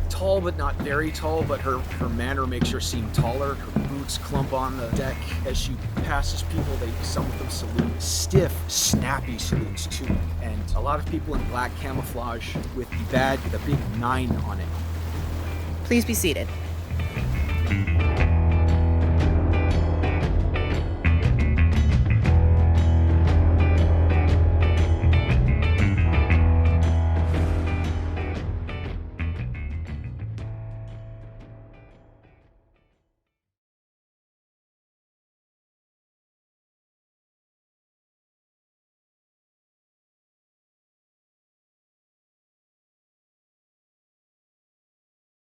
Speaker 1: tall but not very tall, but her manner makes her seem taller. Her boots clump on the deck as she passes people. Some of them salute. Stiff, snappy salutes too. And a lot of people in black camouflage with the badge with a big 9 on it.
Speaker 10: Please be seated.